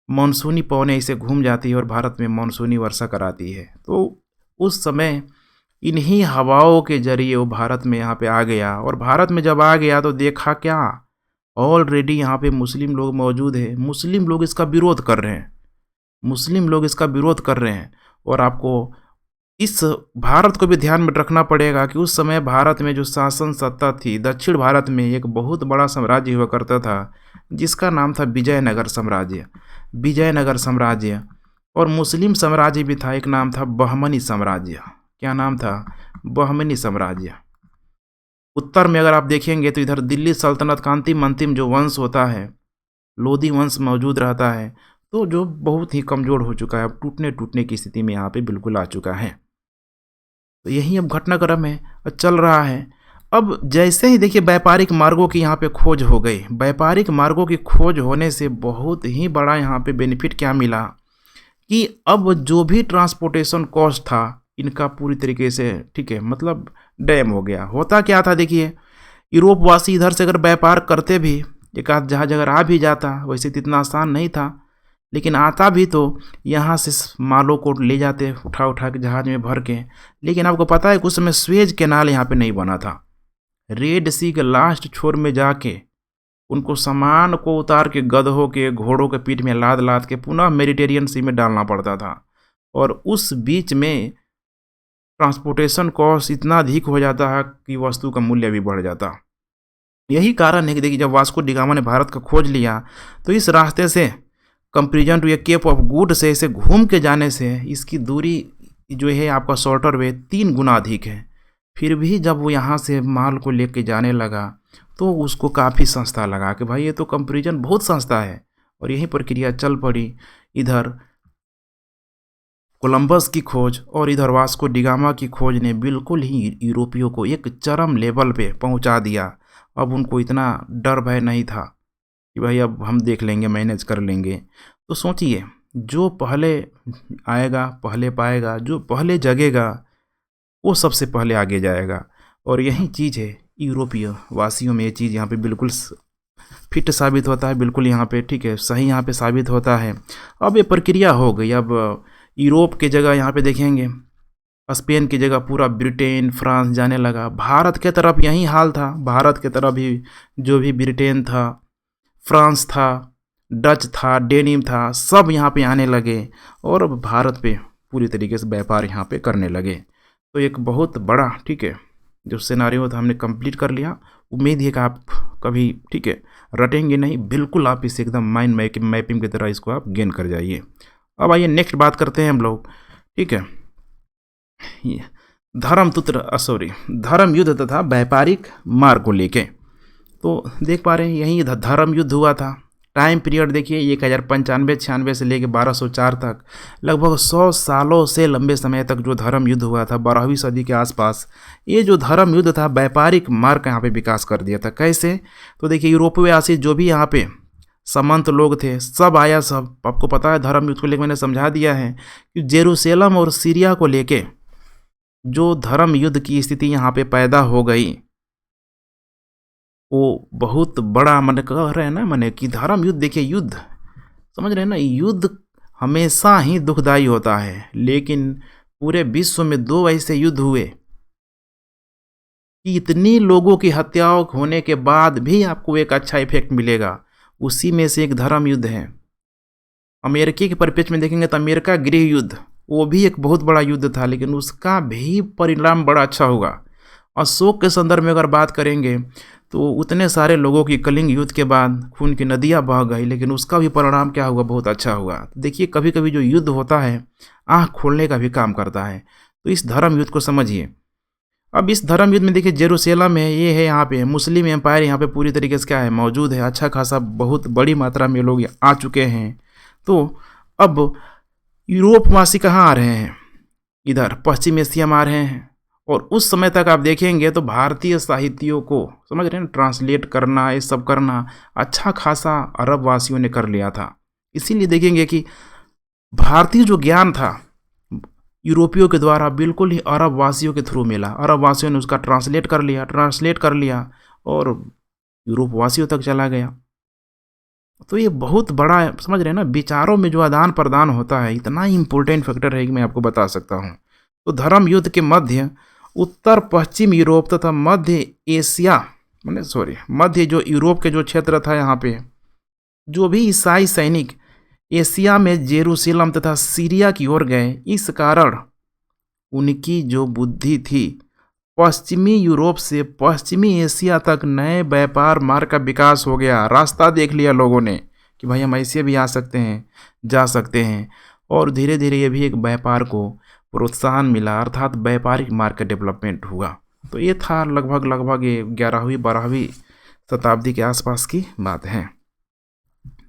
मानसूनी पवनें ऐसे घूम जाती है और भारत में मानसूनी वर्षा कराती है। तो उस समय इन्हीं हवाओं के जरिए वो भारत में यहाँ पे आ गया। और भारत में जब आ गया तो देखा क्या, ऑलरेडी यहाँ पे मुस्लिम लोग मौजूद है, मुस्लिम लोग इसका विरोध कर रहे हैं, मुस्लिम लोग इसका विरोध कर रहे हैं। और आपको इस भारत को भी ध्यान में रखना पड़ेगा कि उस समय भारत में जो शासन सत्ता थी, दक्षिण भारत में एक बहुत बड़ा साम्राज्य हुआ करता था जिसका नाम था विजयनगर साम्राज्य, विजयनगर साम्राज्य। और मुस्लिम साम्राज्य भी था, एक नाम था बहमनी साम्राज्य। क्या नाम था? बहमनी साम्राज्य। उत्तर में अगर आप देखेंगे तो इधर दिल्ली सल्तनत का अंतिम जो वंश होता है, लोधी वंश मौजूद रहता है, तो जो बहुत ही कमज़ोर हो चुका है, अब टूटने की स्थिति में यहाँ पे बिल्कुल आ चुका है। तो यही अब घटनाक्रम है और चल रहा है। अब जैसे ही देखिए व्यापारिक मार्गों की यहाँ पे खोज हो गई, व्यापारिक मार्गों की खोज होने से बहुत ही बड़ा यहाँ पे बेनिफिट क्या मिला कि अब जो भी ट्रांसपोर्टेशन कॉस्ट था इनका पूरी तरीके से, ठीक है, मतलब डैम हो गया। होता क्या था देखिए, यूरोप वासी इधर से अगर व्यापार करते भी, एक आध जहाज अगर आ भी जाता, वैसे तो इतना आसान नहीं था, लेकिन आता भी तो यहाँ से मालों को ले जाते उठा के जहाज में भर के। लेकिन आपको पता है कि उस समय स्वेज कैनाल यहाँ पे नहीं बना था। रेड सी के लास्ट छोर में जाके उनको सामान को उतार के गधों के घोड़ों के पीठ में लाद लाद के पुनः मेडिटेरियन सी में डालना पड़ता था। और उस बीच में ट्रांसपोर्टेशन कॉस्ट इतना अधिक हो जाता है कि वस्तु का मूल्य भी बढ़ जाता। यही कारण है कि देखिए जब वास्को डिगामा ने भारत का खोज लिया तो इस रास्ते से कंपेरिजन टू ये केप ऑफ गुड से इसे घूम के जाने से इसकी दूरी जो है आपका शॉर्टर वे 3 गुना अधिक है। फिर भी जब वो यहाँ से माल को लेके जाने लगा तो उसको काफ़ी सस्ता लगा कि भाई ये तो कंपेरिजन बहुत सस्ता है। और यही प्रक्रिया चल पड़ी, इधर कोलंबस की खोज और इधर वास्को डिगामा की खोज ने बिल्कुल ही यूरोपियों को एक चरम लेवल पे पहुंचा दिया। अब उनको इतना डर भय नहीं था कि भाई अब हम देख लेंगे, मैनेज कर लेंगे। तो सोचिए, जो पहले आएगा पहले पाएगा, जो पहले जगेगा वो सबसे पहले आगे जाएगा। और यही चीज़ है यूरोपीय वासियों में, ये चीज़ यहाँ पे बिल्कुल फिट साबित होता है, बिल्कुल यहाँ पे, ठीक है, सही यहाँ पे साबित होता है। अब ये प्रक्रिया हो गई। अब यूरोप के जगह यहाँ पे देखेंगे स्पेन की जगह पूरा ब्रिटेन फ्रांस जाने लगा। भारत के तरफ यही हाल था, भारत के तरफ भी जो भी ब्रिटेन था, फ्रांस था, डच था, डेनिम था, सब यहाँ पे आने लगे और भारत पे पूरी तरीके से व्यापार यहाँ पे करने लगे। तो एक बहुत बड़ा, ठीक है, जो सिनेरियो था हमने कंप्लीट कर लिया। उम्मीद है कि आप कभी, ठीक है, रटेंगे नहीं, बिल्कुल आप इसे एकदम माइंड मैपिंग की तरह इसको आप गेन कर जाइए। अब आइए नेक्स्ट बात करते हैं हम लोग, ठीक है, धर्म युद्ध तथा व्यापारिक मार्ग को लेके। तो देख पा रहे हैं यही धर्म युद्ध हुआ था। टाइम पीरियड देखिए 1095-96 से लेके 1204 तक, लगभग 100 सालों से लंबे समय तक जो धर्म युद्ध हुआ था 12वीं सदी के आसपास। ये जो धर्म युद्ध था व्यापारिक मार्ग का यहाँ पे विकास कर दिया था। कैसे? तो देखिए यूरोपीय वासी जो भी यहाँ पे सामंत लोग थे, सब आया सब। आपको पता है धर्म युद्ध को लेकर मैंने समझा दिया है कि जेरूशलेम और सीरिया को लेके जो धर्म युद्ध की स्थिति यहाँ पे पैदा हो गई वो बहुत बड़ा, मैंने कह रहे हैं ना, मैंने कि धर्म युद्ध, देखिए युद्ध, समझ रहे हैं ना, युद्ध हमेशा ही दुखदाई होता है, लेकिन पूरे विश्व में 2 ऐसे युद्ध हुए कि इतनी लोगों की हत्याओं होने के बाद भी आपको एक अच्छा इफेक्ट मिलेगा। उसी में से एक धर्म युद्ध है। अमेरिका के परिप्रेक्ष्य में देखेंगे तो अमेरिका गृह युद्ध, वो भी एक बहुत बड़ा युद्ध था, लेकिन उसका भी परिणाम बड़ा अच्छा होगा। अशोक के संदर्भ में अगर बात करेंगे तो उतने सारे लोगों की कलिंग युद्ध के बाद खून की नदियाँ बह गई, लेकिन उसका भी परिणाम क्या हुआ, बहुत अच्छा हुआ। देखिए कभी कभी जो युद्ध होता है आँख खोलने का भी काम करता है। तो इस धर्म युद्ध को समझिए। अब इस धर्म युद्ध में देखिए जेरूशलेम है, ये है यहाँ पे मुस्लिम एम्पायर यहाँ पे पूरी तरीके से क्या है, मौजूद है। अच्छा खासा बहुत बड़ी मात्रा में लोग आ चुके हैं। तो अब यूरोपवासी कहाँ आ रहे हैं, इधर पश्चिम एशिया में आ रहे हैं। और उस समय तक आप देखेंगे तो भारतीय साहित्यों को, समझ रहे हैं, ट्रांसलेट करना, ये सब करना अच्छा खासा अरब वासियों ने कर लिया था। इसीलिए देखेंगे कि भारतीय जो ज्ञान था यूरोपियों के द्वारा बिल्कुल ही अरब वासियों के थ्रू मिला। अरब वासियों ने उसका ट्रांसलेट कर लिया और यूरोप वासियों तक चला गया। तो ये बहुत बड़ा, समझ रहे हैं ना, विचारों में जो आदान प्रदान होता है इतना इम्पोर्टेंट फैक्टर है कि मैं आपको बता सकता हूँ। तो धर्म युद्ध के मध्य उत्तर पश्चिम यूरोप तथा मध्य एशिया, मध्य जो यूरोप के जो क्षेत्र था, यहाँ पे जो भी ईसाई सैनिक एशिया में जेरूशलेम तथा सीरिया की ओर गए, इस कारण उनकी जो बुद्धि थी पश्चिमी यूरोप से पश्चिमी एशिया तक नए व्यापार मार्ग का विकास हो गया। रास्ता देख लिया लोगों ने कि भाई हम ऐसे भी आ सकते हैं, जा सकते हैं, और धीरे धीरे ये भी एक व्यापार को प्रोत्साहन मिला, अर्थात व्यापारिक मार्ग का डेवलपमेंट हुआ। तो ये था लगभग ये 11वीं 12वीं शताब्दी के आसपास की बात है।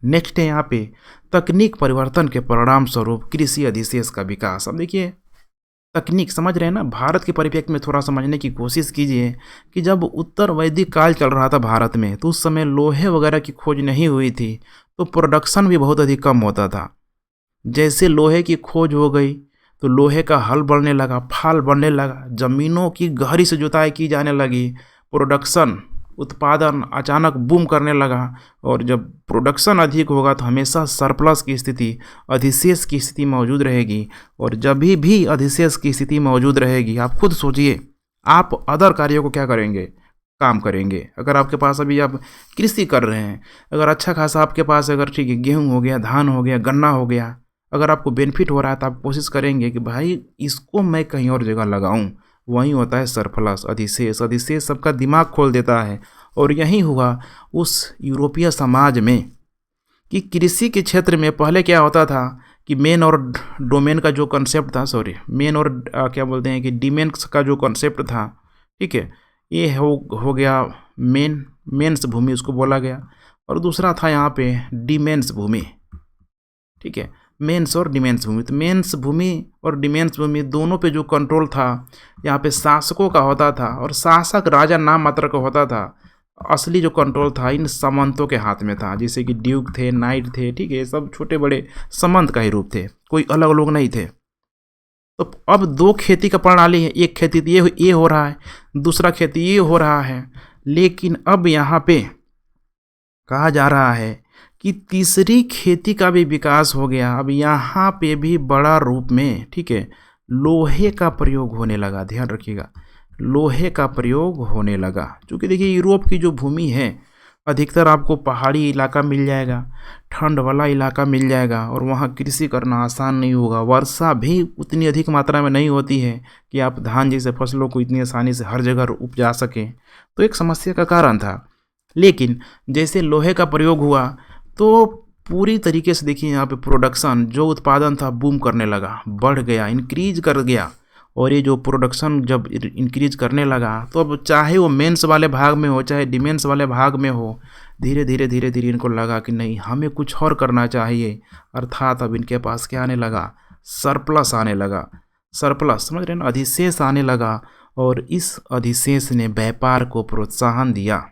नेक्स्ट है यहाँ पे तकनीक परिवर्तन के परिणाम स्वरूप कृषि अधिशेष का विकास। अब देखिए तकनीक, समझ रहे हैं ना, भारत के परिप्रेक्ष्य में थोड़ा समझने की कोशिश कीजिए कि जब उत्तर वैदिक काल चल रहा था भारत में, तो उस समय लोहे वगैरह की खोज नहीं हुई थी, तो प्रोडक्शन भी बहुत अधिक कम होता था। जैसे लोहे की खोज हो गई तो लोहे का हल बढ़ने लगा, फाल बढ़ने लगा, ज़मीनों की गहरी से जुताई की जाने लगी, प्रोडक्शन उत्पादन अचानक बूम करने लगा। और जब प्रोडक्शन अधिक होगा तो हमेशा सरप्लस की स्थिति, अधिशेष की स्थिति मौजूद रहेगी। और जब भी अधिशेष की स्थिति मौजूद रहेगी, आप खुद सोचिए, आप अदर कार्यों को क्या करेंगे, काम करेंगे। अगर आपके पास अभी आप कृषि कर रहे हैं, अगर अच्छा खासा आपके पास, अगर ठीक है गेहूँ हो गया, धान हो गया, गन्ना हो गया, अगर आपको बेनिफिट हो रहा है तो आप कोशिश करेंगे कि भाई इसको मैं कहीं और जगह लगाऊं। वहीं होता है सरप्लस, अधिशेष। अधिशेष सबका दिमाग खोल देता है। और यही हुआ उस यूरोपीय समाज में कि कृषि के क्षेत्र में पहले क्या होता था कि मेन और डोमेन का जो कंसेप्ट था, मेन और क्या बोलते हैं कि डिमेन्स का जो कंसेप्ट था, ठीक है, ये हो गया मेन्स भूमि उसको बोला गया। और दूसरा था यहाँ पे डिमेन्स भूमि, ठीक है, मेंस और डिमेंस भूमि। तो मेंस भूमि और डिमेंस भूमि दोनों पे जो कंट्रोल था यहाँ पे शासकों का होता था, और शासक राजा नाम मात्र का होता था। असली जो कंट्रोल था इन सामंतों के हाथ में था, जैसे कि ड्यूक थे, नाइट थे, ठीक है, सब छोटे बड़े सामंत का ही रूप थे, कोई अलग लोग नहीं थे। तो अब 2 खेती का प्रणाली है, एक खेती ये हो रहा है, दूसरा खेती ये हो रहा है। लेकिन अब यहाँ पे कहा जा रहा है कि तीसरी खेती का भी विकास हो गया। अब यहाँ पे भी बड़ा रूप में, ठीक है, लोहे का प्रयोग होने लगा। ध्यान रखिएगा, लोहे का प्रयोग होने लगा। क्योंकि देखिए यूरोप की जो भूमि है अधिकतर आपको पहाड़ी इलाका मिल जाएगा, ठंड वाला इलाका मिल जाएगा, और वहाँ कृषि करना आसान नहीं होगा। वर्षा भी उतनी अधिक मात्रा में नहीं होती है कि आप धान जैसे फसलों को इतनी आसानी से हर जगह उपजा सकें। तो एक समस्या का कारण था। लेकिन जैसे लोहे का प्रयोग हुआ तो पूरी तरीके से देखिए यहाँ पे प्रोडक्शन, जो उत्पादन था, बूम करने लगा, बढ़ गया, इंक्रीज कर गया। और ये जो प्रोडक्शन जब इंक्रीज करने लगा तो अब चाहे वो मेंस वाले भाग में हो चाहे डिमेंस वाले भाग में हो, धीरे धीरे इनको लगा कि नहीं, हमें कुछ और करना चाहिए। अर्थात अब इनके पास क्या आने लगा, सरप्लस आने लगा। सरप्लस, समझ रहे हैं ना, अधिशेष आने लगा। और इस अधिशेष ने व्यापार को प्रोत्साहन दिया।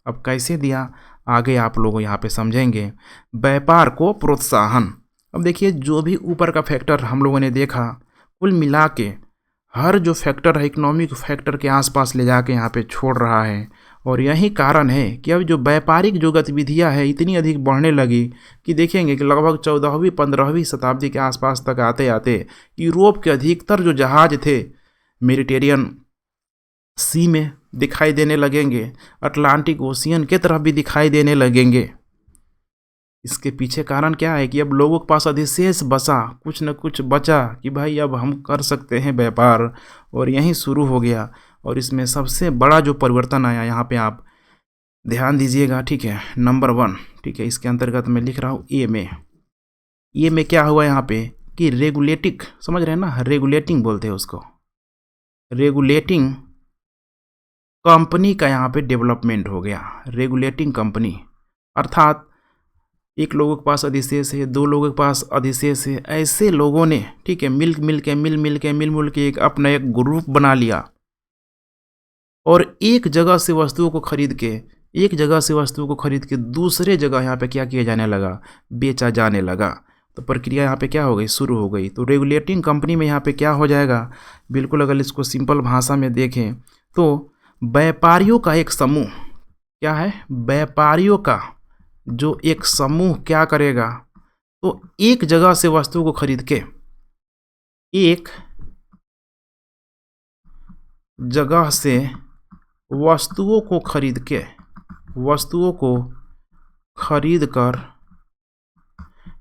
अब कैसे दिया, आगे आप लोग यहाँ पे समझेंगे। व्यापार को प्रोत्साहन। अब देखिए जो भी ऊपर का फैक्टर हम लोगों ने देखा, कुल मिला के हर जो फैक्टर है इकोनॉमिक फैक्टर के आसपास ले जाके यहाँ पे छोड़ रहा है। और यही कारण है कि अब जो व्यापारिक जो गतिविधियाँ है इतनी अधिक बढ़ने लगी कि देखेंगे कि लगभग 14वीं 15वीं शताब्दी के आसपास तक आते आते यूरोप के अधिकतर जो जहाज थे मेडिटेरियन सी में दिखाई देने लगेंगे, अटलांटिक ओशियन के तरफ भी दिखाई देने लगेंगे। इसके पीछे कारण क्या है कि अब लोगों के पास अधिशेष बचा, कुछ न कुछ बचा कि भाई अब हम कर सकते हैं व्यापार, और यहीं शुरू हो गया। और इसमें सबसे बड़ा जो परिवर्तन आया यहाँ पे आप ध्यान दीजिएगा, ठीक है, नंबर 1, ठीक है, इसके अंतर्गत मैं लिख रहा हूँ ए में क्या हुआ यहाँ पे कि रेगुलेटिंग, समझ रहे हैं ना, रेगुलेटिंग बोलते हैं उसको, रेगुलेटिंग कंपनी का यहाँ पे डेवलपमेंट हो गया। रेगुलेटिंग कंपनी अर्थात एक लोगों के पास अधिशेष है, 2 लोगों के पास अधिशेष है, ऐसे लोगों ने, ठीक है, मिल के एक अपना एक ग्रुप बना लिया और एक जगह से वस्तुओं को खरीद के दूसरे जगह यहाँ पे क्या किया जाने लगा, बेचा जाने लगा। तो प्रक्रिया यहाँ पे क्या हो गई, शुरू हो गई। तो रेगुलेटिंग कंपनी में यहाँ पे क्या हो जाएगा, बिल्कुल अगर इसको सिंपल भाषा में देखें तो व्यापारियों का एक समूह, क्या है, व्यापारियों का जो एक समूह क्या करेगा, तो एक जगह से वस्तुओं को खरीद के, एक जगह से वस्तुओं को खरीद कर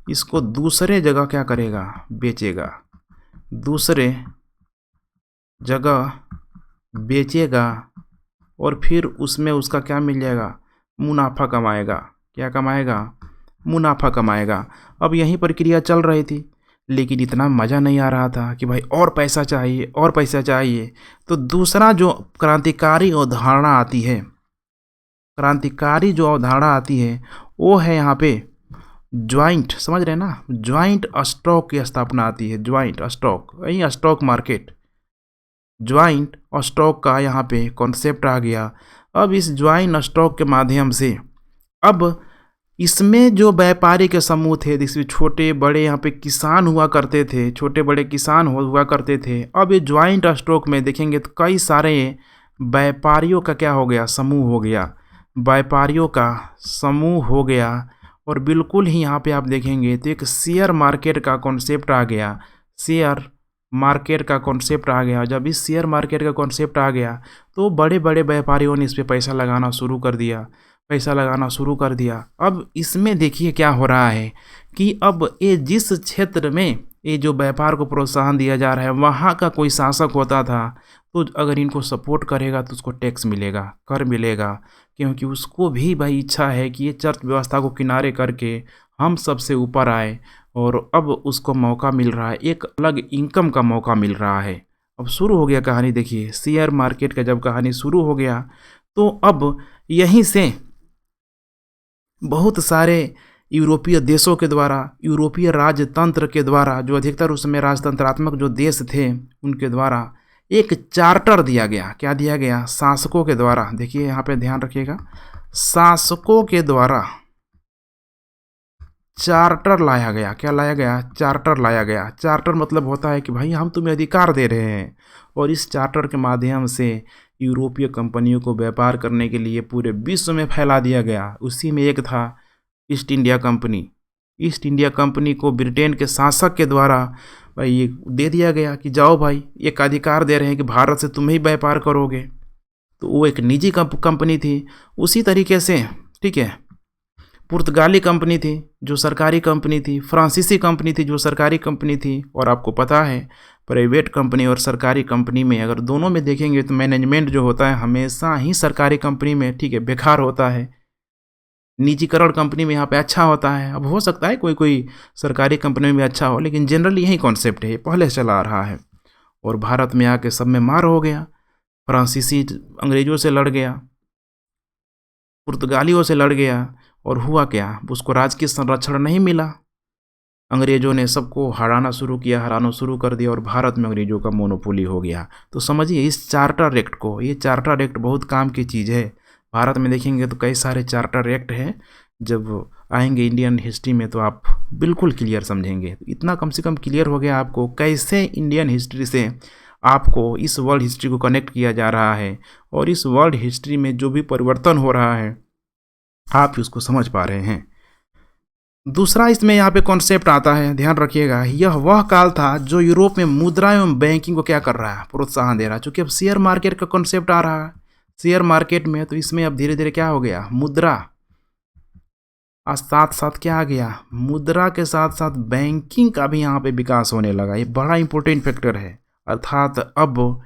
इसको दूसरे जगह क्या करेगा, बेचेगा, दूसरे जगह बेचेगा और फिर उसमें उसका क्या मिल जाएगा, मुनाफा कमाएगा। क्या कमाएगा, मुनाफा कमाएगा। अब यही प्रक्रिया चल रही थी, लेकिन इतना मज़ा नहीं आ रहा था कि भाई और पैसा चाहिए। तो दूसरा जो क्रांतिकारी अवधारणा आती है वो है यहाँ पे ज्वाइंट, समझ रहे हैं ना, ज्वाइंट स्टॉक की स्थापना आती है। ज्वाइंट स्टॉक, यही स्टॉक मार्केट, ज्वाइंट स्टॉक का यहाँ पे कॉन्सेप्ट आ गया। अब इस ज्वाइंट स्टॉक के माध्यम से अब इसमें जो व्यापारी के समूह थे, जिसमें छोटे बड़े यहाँ पे किसान हुआ करते थे, अब ये ज्वाइंट स्टॉक में देखेंगे तो कई सारे व्यापारियों का क्या हो गया, समूह हो गया। और बिल्कुल ही यहाँ पे आप देखेंगे तो एक शेयर मार्केट का कॉन्सेप्ट आ गया। जब इस शेयर मार्केट का कॉन्सेप्ट आ गया तो बड़े बड़े व्यापारियों ने इस पर पैसा लगाना शुरू कर दिया। अब इसमें देखिए क्या हो रहा है कि अब ये जिस क्षेत्र में ये जो व्यापार को प्रोत्साहन दिया जा रहा है वहाँ का कोई शासक होता था, तो अगर इनको सपोर्ट करेगा तो उसको टैक्स मिलेगा, कर मिलेगा, क्योंकि उसको भी भाई इच्छा है कि ये चर्च व्यवस्था को किनारे करके हम सबसे ऊपर आए। और अब उसको मौका मिल रहा है, एक अलग इनकम का मौका मिल रहा है। अब शुरू हो गया कहानी, देखिए शेयर मार्केट का जब कहानी शुरू हो गया तो अब यहीं से बहुत सारे यूरोपीय देशों के द्वारा, यूरोपीय राजतंत्र के द्वारा, जो अधिकतर उस समय राजतंत्रात्मक जो देश थे उनके द्वारा एक चार्टर दिया गया। क्या दिया गया, शासकों के द्वारा। देखिए यहाँ पे ध्यान रखिएगा, शासकों के द्वारा चार्टर लाया गया। क्या लाया गया, चार्टर लाया गया। चार्टर मतलब होता है कि भाई हम तुम्हें अधिकार दे रहे हैं। और इस चार्टर के माध्यम से यूरोपीय कंपनियों को व्यापार करने के लिए पूरे विश्व में फैला दिया गया। उसी में एक था ईस्ट इंडिया कंपनी को ब्रिटेन के शासक के द्वारा भाई ये दे दिया गया कि जाओ भाई, एक अधिकार दे रहे हैं कि भारत से तुम ही व्यापार करोगे। तो वो एक निजी कंपनी थी। उसी तरीके से, ठीक है, पुर्तगाली कंपनी थी जो सरकारी कंपनी थी, फ्रांसीसी कंपनी थी जो सरकारी कंपनी थी। और आपको पता है प्राइवेट कंपनी और सरकारी कंपनी में अगर दोनों में देखेंगे तो मैनेजमेंट जो होता है हमेशा ही सरकारी कंपनी में, ठीक है, बेकार होता है। निजीकरण कंपनी में यहाँ पे अच्छा होता है। अब हो सकता है कोई सरकारी कंपनी में अच्छा हो, लेकिन जनरली यही कॉन्सेप्ट है, पहले से चला आ रहा है। और भारत में आके सब में मार हो गया। फ्रांसीसी अंग्रेजों से लड़ गया, पुर्तगालियों से लड़ गया, और हुआ क्या, उसको राजकीय संरक्षण नहीं मिला। अंग्रेजों ने सबको हराना शुरू कर दिया और भारत में अंग्रेजों का मोनोपोली हो गया। तो समझिए इस चार्टर एक्ट को, ये चार्टर एक्ट बहुत काम की चीज़ है। भारत में देखेंगे तो कई सारे चार्टर एक्ट हैं, जब आएंगे इंडियन हिस्ट्री में तो आप बिल्कुल क्लियर समझेंगे। इतना कम से कम क्लियर हो गया आपको कैसे इंडियन हिस्ट्री से आपको इस वर्ल्ड हिस्ट्री को कनेक्ट किया जा रहा है, और इस वर्ल्ड हिस्ट्री में जो भी परिवर्तन हो रहा है आप उसको समझ पा रहे हैं। दूसरा इसमें यहाँ पे कॉन्सेप्ट आता है, ध्यान रखिएगा, यह वह काल था जो यूरोप में मुद्रा एवं बैंकिंग को क्या कर रहा है, प्रोत्साहन दे रहा है। चूँकि अब शेयर मार्केट का कॉन्सेप्ट आ रहा है शेयर मार्केट में, तो इसमें अब धीरे धीरे क्या हो गया, मुद्रा और साथ साथ क्या आ गया, मुद्रा के साथ साथ बैंकिंग का भी यहाँ पे विकास होने लगा। ये बड़ा इंपॉर्टेंट फैक्टर है। अर्थात अब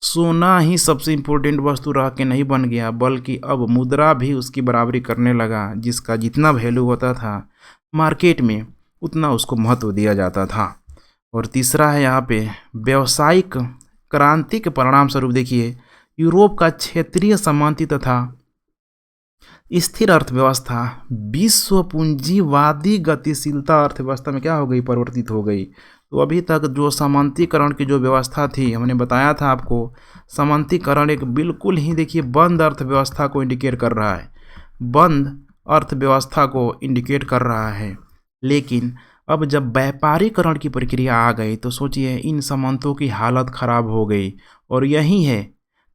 सोना ही सबसे इम्पोर्टेंट वस्तु रह के नहीं बन गया, बल्कि अब मुद्रा भी उसकी बराबरी करने लगा। जिसका जितना वैल्यू होता था मार्केट में उतना उसको महत्व दिया जाता था। और तीसरा है यहाँ पे व्यावसायिक क्रांति के परिणाम स्वरूप देखिए यूरोप का क्षेत्रीय समानता तथा स्थिर अर्थव्यवस्था विश्व पूंजीवादी गतिशीलता अर्थव्यवस्था में क्या हो गई, परिवर्तित हो गई। तो अभी तक जो सामंतीकरण की जो व्यवस्था थी, हमने बताया था आपको, सामंतीकरण एक बिल्कुल ही देखिए बंद अर्थव्यवस्था को इंडिकेट कर रहा है, बंद अर्थव्यवस्था को इंडिकेट कर रहा है। लेकिन अब जब व्यापारीकरण की प्रक्रिया आ गई तो सोचिए इन सामंतों की हालत ख़राब हो गई। और यही है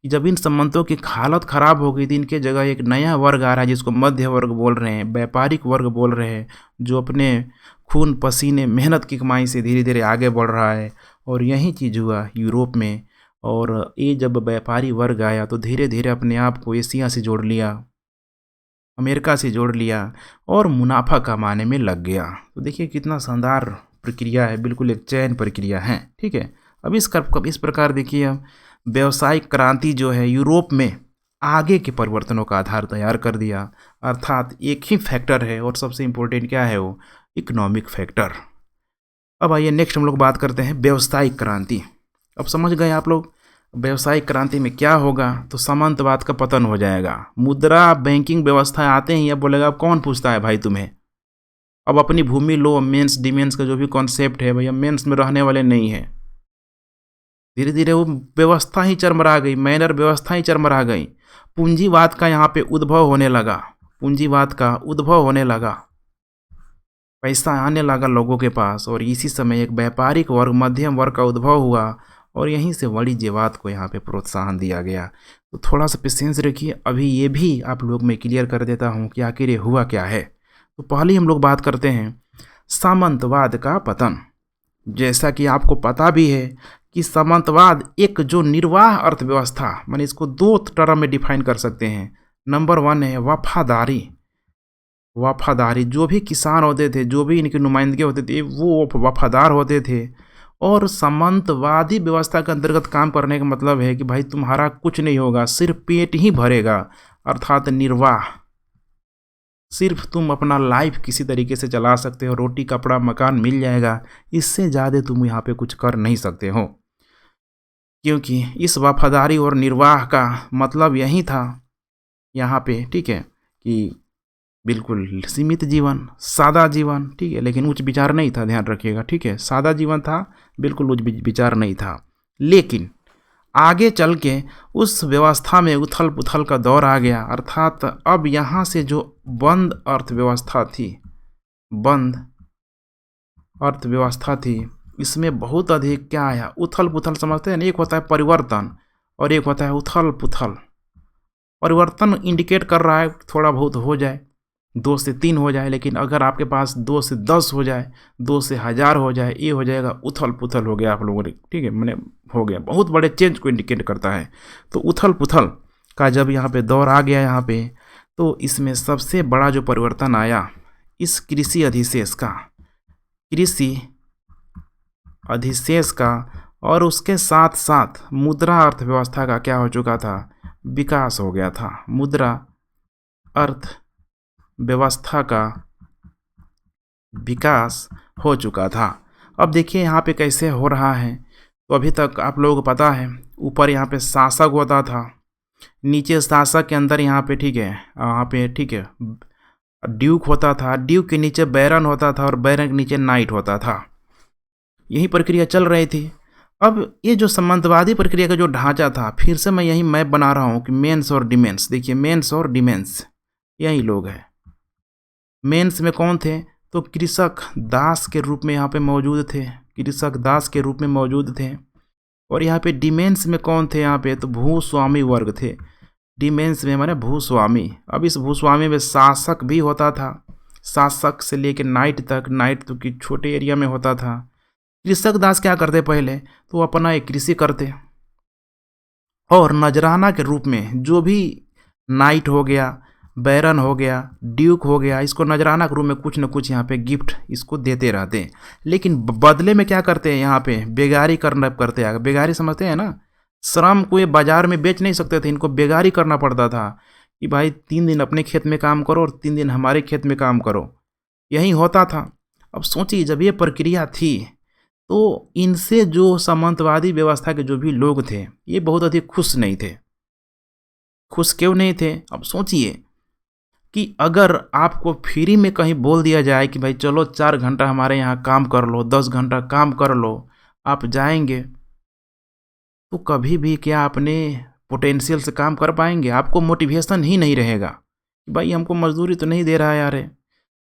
कि जब इन सामंतों की हालत ख़राब हो गई तो इनके जगह एक नया वर्ग आ रहा है जिसको मध्य वर्ग बोल रहे हैं, व्यापारिक वर्ग बोल रहे हैं, जो अपने खून पसीने मेहनत की कमाई से धीरे धीरे आगे बढ़ रहा है। और यही चीज़ हुआ यूरोप में। और ये जब व्यापारी वर्ग आया तो धीरे धीरे अपने आप को एशिया से जोड़ लिया, अमेरिका से जोड़ लिया और मुनाफा कमाने में लग गया। तो देखिए कितना शानदार प्रक्रिया है, बिल्कुल एक चयन प्रक्रिया है। ठीक है, अब इस प्रकार देखिए अब व्यावसायिक क्रांति जो है यूरोप में आगे के परिवर्तनों का आधार तैयार कर दिया। अर्थात एक ही फैक्टर है और सबसे इम्पोर्टेंट क्या है, वो इकोनॉमिक फैक्टर। अब आइए नेक्स्ट हम लोग बात करते हैं व्यावसायिक क्रांति। अब समझ गए आप लोग व्यावसायिक क्रांति में क्या होगा, तो सामंतवाद का पतन हो जाएगा। मुद्रा बैंकिंग व्यवस्था आते ही अब बोलेगा अब कौन पूछता है भाई तुम्हें, अब अपनी भूमि लो, मेंस डिमेंस का जो भी कॉन्सेप्ट है भैया मेंस में रहने वाले नहीं है। धीरे धीरे वो व्यवस्था ही चरमरा गई, मैनर व्यवस्था ही चरमरा गई। पूंजीवाद का यहाँ पे उद्भव होने लगा, पूंजीवाद का उद्भव होने लगा, पैसा आने लगा लोगों के पास। और इसी समय एक व्यापारिक वर्ग, मध्यम वर्ग का उद्भव हुआ और यहीं से वाणिज्यवाद को यहाँ पे प्रोत्साहन दिया गया। तो थोड़ा सा पेशेंस रखिए, अभी ये भी आप लोग मैं क्लियर कर देता हूँ कि आखिर ये हुआ क्या है। तो पहले हम लोग बात करते हैं सामंतवाद का पतन। जैसा कि आपको पता भी है कि सामंतवाद एक जो निर्वाह अर्थव्यवस्था, माने इसको दो टर्म में डिफाइन कर सकते हैं। नंबर 1 है वफादारी। वफादारी, जो भी किसान होते थे, जो भी इनके नुमाइंदगे होते थे, वो वफादार होते थे। और सामंतवादी व्यवस्था के अंतर्गत काम करने का मतलब है कि भाई तुम्हारा कुछ नहीं होगा, सिर्फ पेट ही भरेगा, अर्थात निर्वाह। सिर्फ तुम अपना लाइफ किसी तरीके से चला सकते हो, रोटी कपड़ा मकान मिल जाएगा, इससे ज़्यादा तुम यहाँ पे कुछ कर नहीं सकते हो। क्योंकि इस वफादारी और निर्वाह का मतलब यही था यहाँ पे, ठीक है, कि बिल्कुल सीमित जीवन, सादा जीवन, ठीक है, लेकिन उच्च विचार नहीं था, ध्यान रखिएगा, ठीक है, सादा जीवन था, बिल्कुल उच्च विचार नहीं था। लेकिन आगे चल के उस व्यवस्था में उथल पुथल का दौर आ गया। अर्थात अब यहाँ से जो बंद अर्थव्यवस्था थी, बंद अर्थव्यवस्था थी, इसमें बहुत अधिक क्या आया, उथल पुथल। समझते हैं ना, एक होता है परिवर्तन और एक होता है उथल पुथल। परिवर्तन इंडिकेट कर रहा है थोड़ा बहुत हो जाए, 2 से 3 हो जाए, लेकिन अगर आपके पास 2 से 10 हो जाए, 2 से 1000 हो जाए, ये हो जाएगा उथल पुथल हो गया आप लोगों ने, ठीक है, मैंने हो गया, बहुत बड़े चेंज को इंडिकेट करता है। तो उथल पुथल का जब यहाँ पे दौर आ गया यहाँ पे, तो इसमें सबसे बड़ा जो परिवर्तन आया इस कृषि अधिशेष का, कृषि अधिशेष का, और उसके साथ साथ मुद्रा अर्थव्यवस्था का क्या हो चुका था, विकास हो गया था। मुद्रा अर्थव्यवस्था का विकास हो चुका था। अब देखिए यहाँ पे कैसे हो रहा है। तो अभी तक आप लोगों को पता है, ऊपर यहाँ पे शासक होता था, नीचे शासक के अंदर यहाँ पे, ठीक है, यहाँ पे, ठीक है, ड्यूक होता था, ड्यूक के नीचे बैरन होता था और बैरन के नीचे नाइट होता था। यही प्रक्रिया चल रही थी। अब ये जो सामंतवादी प्रक्रिया का जो ढांचा था, फिर से मैं यही मैप बना रहा हूँ कि मेंस और डिमेंस। देखिए मेंस और डिमेंस यही लोग हैं। मेंस में कौन थे? तो कृषक दास के रूप में यहाँ पे मौजूद थे, कृषक दास के रूप में मौजूद थे। और यहाँ पे डिमेंस में कौन थे? यहाँ पे तो भूस्वामी वर्ग थे। डिमेंस में माने भूस्वामी। अब इस भूस्वामी में शासक भी होता था, शासक से लेकर नाइट तक, नाइट तो कि छोटे एरिया में होता था। कृषक दास क्या करते? पहले तो अपना एक कृषि करते और नजराना के रूप में जो भी नाइट हो गया, बैरन हो गया, ड्यूक हो गया, इसको नजराना के रूप में कुछ न कुछ यहाँ पे गिफ्ट इसको देते रहते हैं। लेकिन बदले में क्या करते हैं? यहाँ पे बेगारी करते हैं। बेगारी समझते हैं ना? श्रम को ये बाजार में बेच नहीं सकते थे, इनको बेगारी करना पड़ता था कि भाई 3 दिन अपने खेत में काम करो और 3 दिन हमारे खेत में काम करो, यही होता था। अब सोचिए जब ये प्रक्रिया थी तो इनसे जो सामंतवादी व्यवस्था के जो भी लोग थे ये बहुत अधिक खुश नहीं थे। खुश क्यों नहीं थे? अब सोचिए कि अगर आपको फ्री में कहीं बोल दिया जाए कि भाई चलो 4 घंटा हमारे यहाँ काम कर लो, 10 घंटा काम कर लो, आप जाएंगे तो कभी भी क्या अपने पोटेंशियल से काम कर पाएंगे? आपको मोटिवेशन ही नहीं रहेगा कि भाई हमको मजदूरी तो नहीं दे रहा है यार,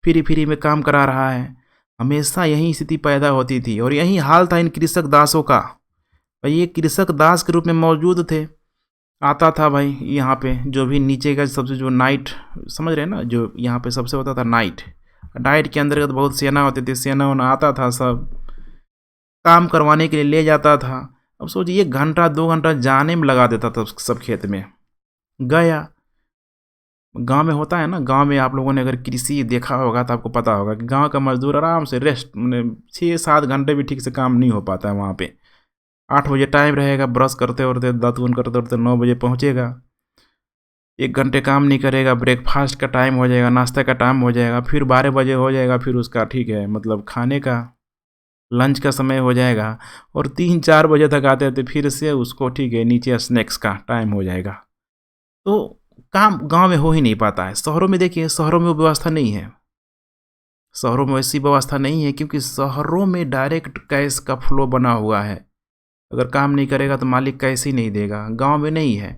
फ्री में काम करा रहा है। हमेशा यही स्थिति पैदा होती थी और यही हाल था इन कृषक दासों का। भाई ये कृषक दास के रूप में मौजूद थे। आता था भाई यहाँ पे जो भी नीचे का सबसे जो नाइट, समझ रहे हैं ना, जो यहाँ पे सबसे होता था नाइट, नाइट के अंतर्गत बहुत सेना होती थी, सेना वना आता था, सब काम करवाने के लिए ले जाता था। अब सोचिए 1 घंटा 2 घंटा जाने में लगा देता था सब खेत में। गया गांव में होता है ना, गांव में आप लोगों ने अगर कृषि देखा होगा तो आपको पता होगा कि गांव का मजदूर आराम से रेस्ट, मैंने 6-7 घंटे भी ठीक से काम नहीं हो पाता है वहाँ पे। 8 बजे टाइम रहेगा, ब्रश करते करते दातून करते करते 9 बजे पहुँचेगा, 1 घंटे काम नहीं करेगा, ब्रेकफास्ट का टाइम हो जाएगा, नाश्ता का टाइम हो जाएगा, फिर 12 बजे हो जाएगा, फिर उसका ठीक है मतलब खाने का लंच का समय हो जाएगा, और 3-4 बजे तक आते थे फिर से उसको ठीक है नीचे स्नैक्स का टाइम हो जाएगा। तो काम गांव में हो ही नहीं पाता है। शहरों में देखिए, शहरों में वो व्यवस्था नहीं है, शहरों में वैसी व्यवस्था नहीं है क्योंकि शहरों में डायरेक्ट कैश का फ्लो बना हुआ है। अगर काम नहीं करेगा तो मालिक कैश ही नहीं देगा। गांव में नहीं है।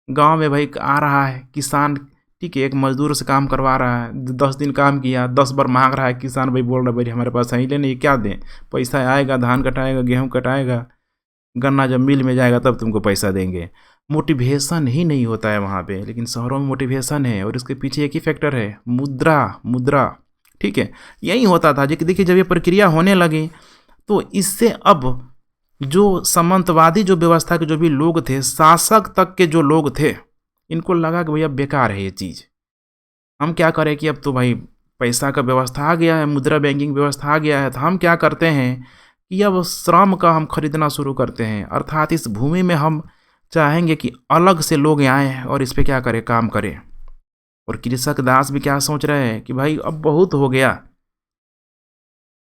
गांव में भाई आ रहा है किसान, ठीक है, एक मजदूर से काम करवा रहा है, 10 दिन काम किया, 10 बार मांग रहा है किसान, भाई बोल रहा है भाई हमारे पास है ही नहीं, क्या दें? पैसा आएगा, धान कटाएगा, गेहूँ कटाएगा, गन्ना जब मिल में जाएगा तब तुमको पैसा देंगे। मोटिवेशन ही नहीं होता है वहाँ पे। लेकिन शहरों में मोटिवेशन है और इसके पीछे एक ही फैक्टर है, मुद्रा। ठीक है, यही होता था। देखिए जब ये प्रक्रिया होने लगी तो इससे अब जो सामंतवादी जो व्यवस्था के जो भी लोग थे, शासक तक के जो लोग थे, इनको लगा कि भैया बेकार है ये चीज़, हम क्या करें कि अब तो भाई पैसा का व्यवस्था आ गया है, मुद्रा बैंकिंग व्यवस्था आ गया है, तो हम क्या करते हैं कि अब श्रम का हम खरीदना शुरू करते हैं। अर्थात इस भूमि में हम चाहेंगे कि अलग से लोग आएँ और इस पर क्या करें, काम करें। और कृषक दास भी क्या सोच रहे हैं कि भाई अब बहुत हो गया,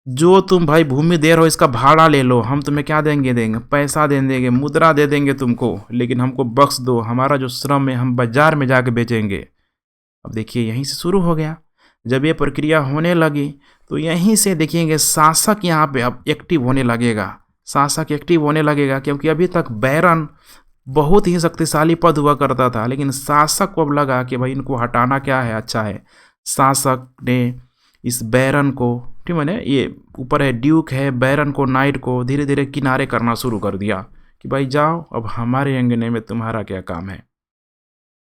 जो तुम भाई भूमि दे रहे हो इसका भाड़ा ले लो, हम तुम्हें क्या देंगे, पैसा दे देंगे, मुद्रा दे देंगे तुमको, लेकिन हमको बख्श दो, हमारा जो श्रम है हम बाजार में जाके बेचेंगे। अब देखिए यहीं से शुरू हो गया। जब ये प्रक्रिया होने लगी तो यहीं से देखिएंगे शासक यहाँ पे अब एक्टिव होने लगेगा। शासक एक्टिव होने लगेगा क्योंकि अभी तक बैरन बहुत ही शक्तिशाली पद हुआ करता था, लेकिन शासक को अब लगा कि भाई इनको हटाना क्या है, अच्छा है। शासक ने इस बैरन को, ठीक है ना, ये ऊपर है ड्यूक है, बैरन को, नाइट को धीरे धीरे किनारे करना शुरू कर दिया कि भाई जाओ, अब हमारे अंगने में तुम्हारा क्या काम है,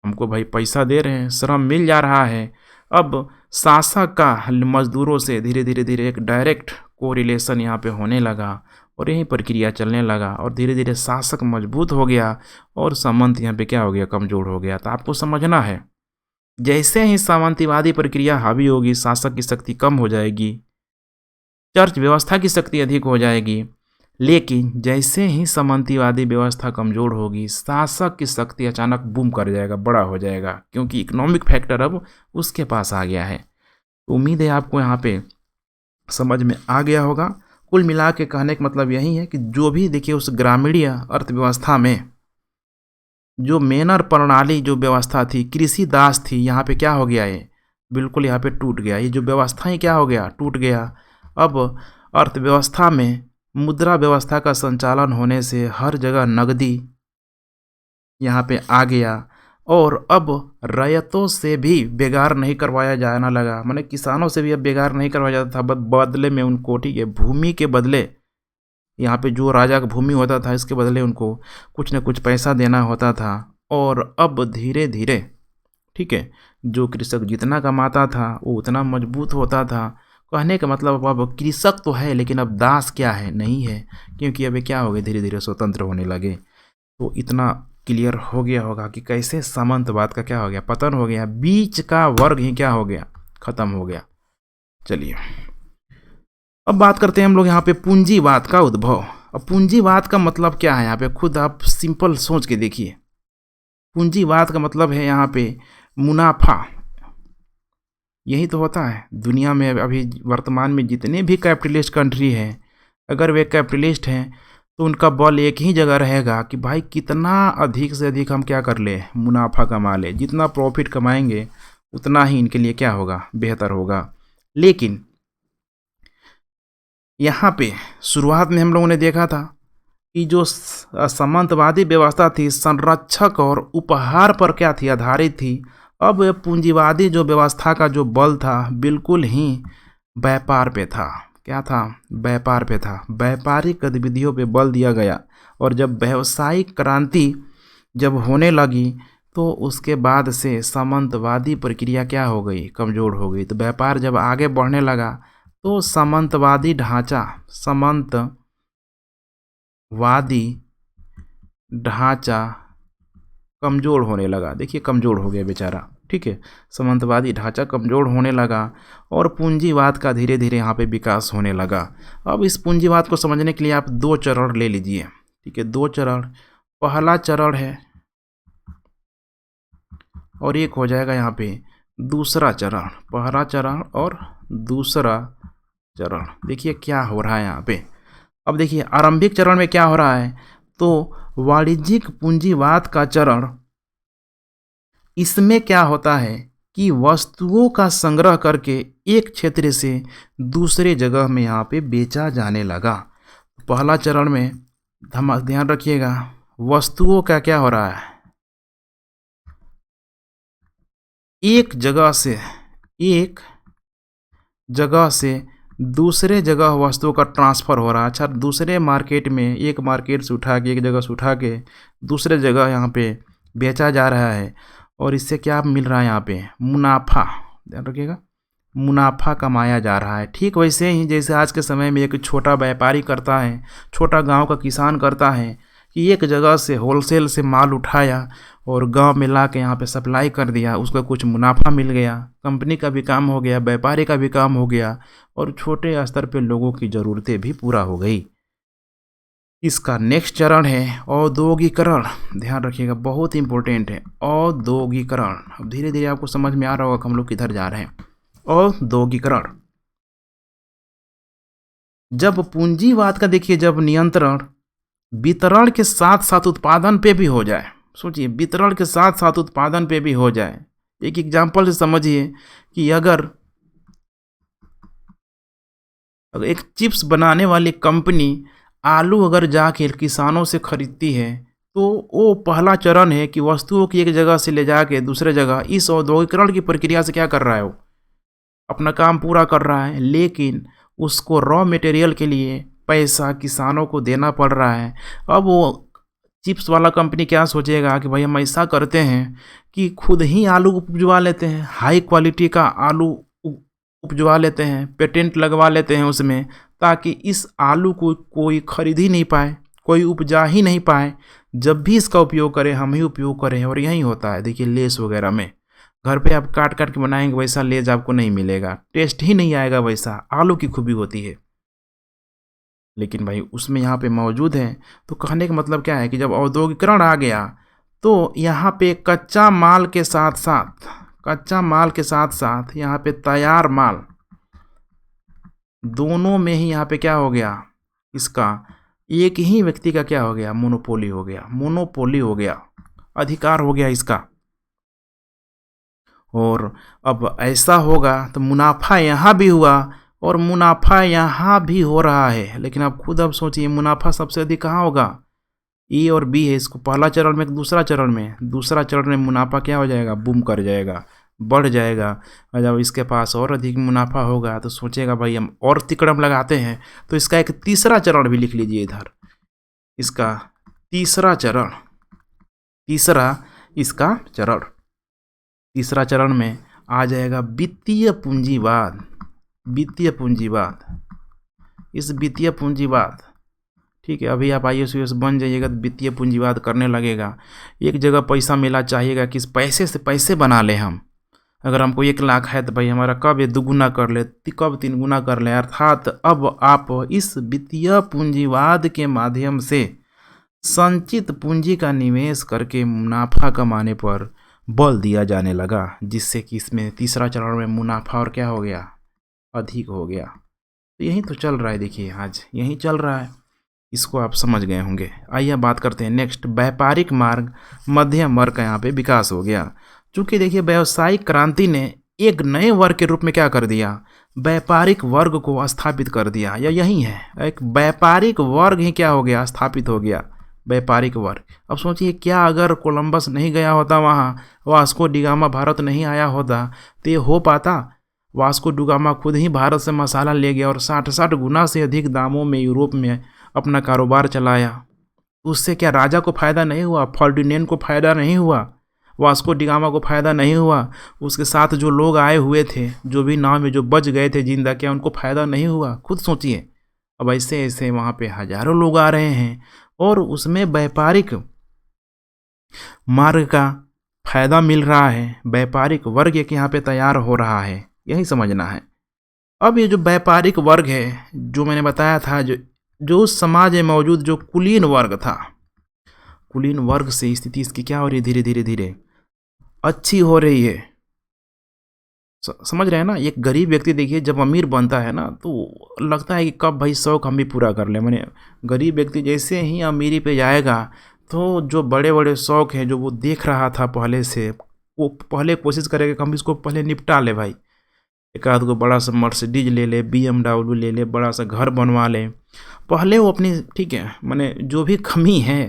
हमको भाई पैसा दे रहे हैं, श्रम मिल जा रहा है। अब शासक का मजदूरों से धीरे धीरे एक डायरेक्ट कोरिलेशन यहाँ पे होने लगा और यही प्रक्रिया चलने लगा और धीरे धीरे शासक मजबूत हो गया और सामंत यहाँ पे क्या हो गया, कमज़ोर हो गया। तो आपको समझना है, जैसे ही सामंतवादी प्रक्रिया हावी होगी शासक की शक्ति कम हो जाएगी, चर्च व्यवस्था की शक्ति अधिक हो जाएगी। लेकिन जैसे ही सामंतवादी व्यवस्था कमज़ोर होगी शासक की शक्ति अचानक बूम कर जाएगा, बड़ा हो जाएगा, क्योंकि इकोनॉमिक फैक्टर अब उसके पास आ गया है। उम्मीद है आपको यहाँ पे समझ में आ गया होगा। कुल मिला के कहने का मतलब यही है कि जो भी देखिए उस ग्रामीण अर्थव्यवस्था में जो मेनर प्रणाली जो व्यवस्था थी, कृषि दास थी, यहाँ पे क्या हो गया, ये बिल्कुल यहाँ पे टूट गया। ये जो व्यवस्था ही क्या हो गया, टूट गया। अब अर्थव्यवस्था में मुद्रा व्यवस्था का संचालन होने से हर जगह नकदी यहाँ पे आ गया और अब रैयतों से भी बेगार नहीं करवाया जाना लगा। माने किसानों से भी अब बेगार नहीं करवाया जाता था, बदले में उनको ठीक है भूमि के बदले यहाँ पे जो राजा का भूमि होता था इसके बदले उनको कुछ न कुछ पैसा देना होता था। और अब धीरे धीरे ठीक है जो कृषक जितना कमाता था वो उतना मजबूत होता था। कहने का मतलब अब कृषक तो है लेकिन अब दास क्या है, नहीं है, क्योंकि अब क्या हो गए धीरे धीरे स्वतंत्र होने लगे। तो इतना क्लियर हो गया होगा कि कैसे सामंतवाद का क्या हो गया, पतन हो गया, बीच का वर्ग ही क्या हो गया, खत्म हो गया। चलिए अब बात करते हैं हम लोग यहाँ पे पूंजीवाद का उद्भव। अब पूंजीवाद का मतलब क्या है, यहाँ पे खुद आप सिंपल सोच के देखिए। पूंजीवाद का मतलब है यहाँ पे मुनाफा। यही तो होता है दुनिया में अभी वर्तमान में जितने भी कैपिटलिस्ट कंट्री हैं, अगर वे कैपिटलिस्ट हैं तो उनका बल एक ही जगह रहेगा कि भाई कितना अधिक से अधिक हम क्या कर ले, मुनाफा कमा ले। जितना प्रॉफिट कमाएंगे उतना ही इनके लिए क्या होगा, बेहतर होगा। लेकिन यहाँ पे शुरुआत में हम लोगों ने देखा था कि जो सामंतवादी व्यवस्था थी संरक्षक और उपहार पर क्या थी, आधारित थी। अब पूंजीवादी जो व्यवस्था का जो बल था बिल्कुल ही व्यापार पे था। क्या था, व्यापार पे था। व्यापारिक गतिविधियों पे बल दिया गया और जब व्यावसायिक क्रांति जब होने लगी तो उसके बाद से सामंतवादी प्रक्रिया क्या हो गई, कमज़ोर हो गई। तो व्यापार जब आगे बढ़ने लगा तो सामंतवादी ढांचा कमज़ोर होने लगा। देखिए कमज़ोर हो गया बेचारा, ठीक है। सामंतवादी ढांचा कमज़ोर होने लगा और पूंजीवाद का धीरे धीरे यहाँ पे विकास होने लगा। अब इस पूंजीवाद को समझने के लिए आप दो चरण ले लीजिए, ठीक है। दो चरण, पहला चरण है और एक हो जाएगा यहाँ पे दूसरा चरण। पहला चरण और दूसरा चरण। देखिए क्या हो रहा है यहाँ पे। अब देखिए आरंभिक चरण में क्या हो रहा है, तो वाणिज्यिक पूंजीवाद का चरण, इसमें क्या होता है कि वस्तुओं का संग्रह करके एक क्षेत्र से दूसरे जगह में यहाँ पे बेचा जाने लगा। पहला चरण में ध्यान रखिएगा, वस्तुओं का क्या हो रहा है, एक जगह से दूसरे जगह वस्तुओं का ट्रांसफ़र हो रहा है। अच्छा, दूसरे मार्केट में, एक मार्केट से उठा के, एक जगह से उठा के दूसरे जगह यहाँ पे बेचा जा रहा है और इससे क्या मिल रहा है, यहाँ पे मुनाफा। ध्यान रखिएगा, मुनाफा कमाया जा रहा है। ठीक वैसे ही जैसे आज के समय में एक छोटा व्यापारी करता है, छोटा गांव का किसान करता है कि एक जगह से होलसेल से माल उठाया और गांव में ला के यहाँ पे सप्लाई कर दिया, उसको कुछ मुनाफा मिल गया, कंपनी का भी काम हो गया, व्यापारी का भी काम हो गया और छोटे स्तर पे लोगों की ज़रूरतें भी पूरा हो गई। इसका नेक्स्ट चरण है औद्योगिकरण। ध्यान रखिएगा, बहुत इंपॉर्टेंट है औद्योगिकरण। अब धीरे धीरे आपको समझ में आ रहा होगा हम लोग किधर जा रहे हैं। औद्योगिकरण, जब पूंजीवाद का देखिए, जब नियंत्रण वितरण के साथ साथ उत्पादन पे भी हो जाए। सोचिए, वितरण के साथ साथ उत्पादन पे भी हो जाए। एक एग्जांपल से समझिए कि अगर एक चिप्स बनाने वाली कंपनी आलू अगर जाके किसानों से खरीदती है तो वो पहला चरण है कि वस्तुओं की एक जगह से ले जाके दूसरे जगह, इस औद्योगिकरण की प्रक्रिया से क्या कर रहा है, वो अपना काम पूरा कर रहा है। लेकिन उसको रॉ मटेरियल के लिए पैसा किसानों को देना पड़ रहा है। अब वो चिप्स वाला कंपनी क्या सोचेगा कि भाई हम ऐसा करते हैं कि खुद ही आलू उपजवा लेते हैं, हाई क्वालिटी का आलू उपजवा लेते हैं, पेटेंट लगवा लेते हैं उसमें, ताकि इस आलू को कोई खरीद ही नहीं पाए, कोई उपजा ही नहीं पाए। जब भी इसका उपयोग करें हम ही उपयोग करें। और यही होता है, देखिए लेस वगैरह में घर पे आप काट काट के बनाएंगे वैसा लेस आपको नहीं मिलेगा, टेस्ट ही नहीं आएगा वैसा। आलू की खूबी होती है, लेकिन भाई उसमें यहाँ पे मौजूद है। तो कहने का मतलब क्या है कि जब औद्योगिकरण आ गया तो यहाँ पे कच्चा माल के साथ साथ यहाँ पे तैयार माल, दोनों में ही यहाँ पे क्या हो गया, इसका एक ही व्यक्ति का क्या हो गया, मोनोपोली हो गया, अधिकार हो गया इसका। और अब ऐसा होगा तो मुनाफा यहाँ भी हुआ और मुनाफा यहाँ भी हो रहा है। लेकिन आप खुद अब सोचिए, मुनाफा सबसे अधिक कहाँ होगा? ए और बी है, इसको पहला चरण में, दूसरा चरण में मुनाफा क्या हो जाएगा? बूम कर जाएगा, बढ़ जाएगा। और जब इसके पास और अधिक मुनाफा होगा तो सोचेगा भाई हम और तिकड़म लगाते हैं। तो इसका एक तीसरा चरण भी लिख लीजिए इधर, इसका तीसरा चरण में आ जाएगा वित्तीय पूंजीवाद। इस वित्तीय पूंजीवाद, ठीक है, अभी आप IAS बन जाइएगा तो वित्तीय पूंजीवाद करने लगेगा। एक जगह पैसा मिला, चाहिएगा कि इस पैसे से पैसे बना ले हम। अगर हमको 1 लाख है तो भाई हमारा कब ये दुगुना कर ले, कब 3 गुना कर ले। अर्थात अब आप इस वित्तीय पूंजीवाद के माध्यम से संचित पूंजी का निवेश करके मुनाफा कमाने पर बल दिया जाने लगा, जिससे कि इसमें तीसरा चरण में मुनाफा और क्या हो गया? अधिक हो गया। तो यही तो चल रहा है, देखिए आज यही चल रहा है, इसको आप समझ गए होंगे। आइए बात करते हैं नेक्स्ट, व्यापारिक मार्ग मध्यम वर्ग का यहाँ पे विकास हो गया। चूँकि देखिए व्यावसायिक क्रांति ने एक नए वर्ग के रूप में क्या कर दिया? व्यापारिक वर्ग को स्थापित कर दिया। या यही है, एक व्यापारिक वर्ग ही क्या हो गया? स्थापित हो गया, व्यापारिक वर्ग। अब सोचिए, क्या अगर कोलंबस नहीं गया होता वहाँ, वास्को डिगामा भारत नहीं आया होता तो ये हो पाता? वास्को डिगामा खुद ही भारत से मसाला ले गया और 60 गुना से अधिक दामों में यूरोप में अपना कारोबार चलाया। उससे क्या राजा को फ़ायदा नहीं हुआ? फर्डिनेंड को फ़ायदा नहीं हुआ? वास्को डिगामा को फ़ायदा नहीं हुआ? उसके साथ जो लोग आए हुए थे, जो भी नाव में जो बच गए थे जिंदा, क्या उनको फ़ायदा नहीं हुआ? खुद सोचिए। अब ऐसे ऐसे वहाँ पे हजारों लोग आ रहे हैं और उसमें व्यापारिक मार्ग का फायदा मिल रहा है, व्यापारिक वर्ग एक यहाँ पे तैयार हो रहा है, यही समझना है। अब ये जो व्यापारिक वर्ग है, जो मैंने बताया था, जो उस समाज में मौजूद जो कुलीन वर्ग था, कुलीन वर्ग से स्थिति इसकी क्या हो रही है? धीरे धीरे धीरे अच्छी हो रही है। समझ रहे हैं ना? एक गरीब व्यक्ति देखिए जब अमीर बनता है ना तो लगता है कि कब भाई शौक हम भी पूरा कर लें। मैंने गरीब व्यक्ति जैसे ही अमीरी पे जाएगा तो जो बड़े बड़े शौक हैं जो वो देख रहा था पहले से, वो पहले कोशिश करेगा कि हम इसको पहले निपटा ले भाई। एक आध को बड़ा सा मर्सिडीज ले ले, BMW ले ले, बड़ा सा घर बनवा ले, पहले वो अपनी, ठीक है, मैंने जो भी कमी है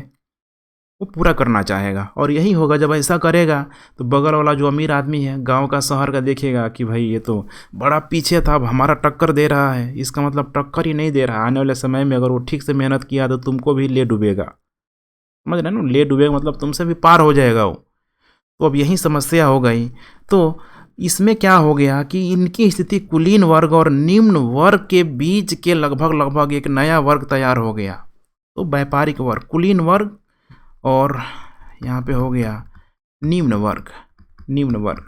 वो पूरा करना चाहेगा। और यही होगा, जब ऐसा करेगा तो बगल वाला जो अमीर आदमी है, गांव का, शहर का, देखेगा कि भाई ये तो बड़ा पीछे था, अब हमारा टक्कर दे रहा है। इसका मतलब टक्कर ही नहीं दे रहा, आने वाले समय में अगर वो ठीक से मेहनत किया तो तुमको भी ले डूबेगा। समझ रहे हैं ना? ले डूबेगा मतलब तुमसे भी पार हो जाएगा वो। तो अब यही समस्या हो गई। तो इसमें क्या हो गया कि इनकी स्थिति कुलीन वर्ग और निम्न वर्ग के बीच के लगभग एक नया वर्ग तैयार हो गया। तो व्यापारिक वर्ग, कुलीन वर्ग, और यहाँ पे हो गया निम्न वर्ग,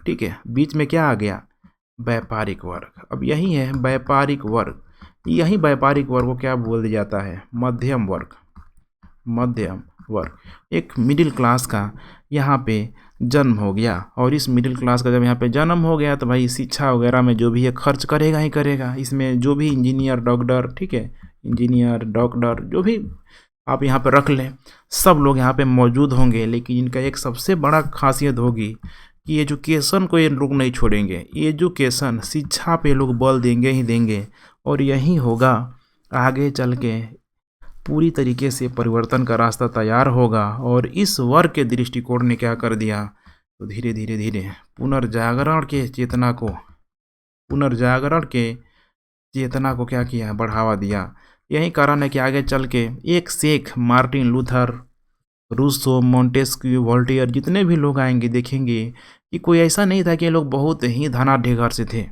ठीक है। बीच में क्या आ गया? व्यापारिक वर्ग। अब यही है व्यापारिक वर्ग, यही व्यापारिक वर्ग को क्या बोल दिया जाता है? मध्यम वर्ग। एक मिडिल क्लास का यहाँ पे जन्म हो गया। और इस मिडिल क्लास का जब यहाँ पे जन्म हो गया तो भाई शिक्षा वगैरह में जो भी है खर्च करेगा ही करेगा। इसमें जो भी इंजीनियर, डॉक्टर, ठीक है, इंजीनियर, डॉक्टर, जो भी आप यहाँ पे रख लें, सब लोग यहाँ पे मौजूद होंगे। लेकिन इनका एक सबसे बड़ा खासियत होगी कि एजुकेशन को ये लोग नहीं छोड़ेंगे। एजुकेशन, शिक्षा पे लोग बल देंगे ही देंगे। और यही होगा आगे चल के पूरी तरीके से परिवर्तन का रास्ता तैयार होगा। और इस वर्ग के दृष्टिकोण ने क्या कर दिया? तो धीरे धीरे पुनर्जागरण के चेतना को क्या किया? बढ़ावा दिया। यही कारण है कि आगे चल के एक शेख, Martin Luther, Rousseau, Montesquieu, Voltaire, जितने भी लोग आएंगे देखेंगे कि कोई ऐसा नहीं था कि ये लोग बहुत ही धनाढ्य घर से थे,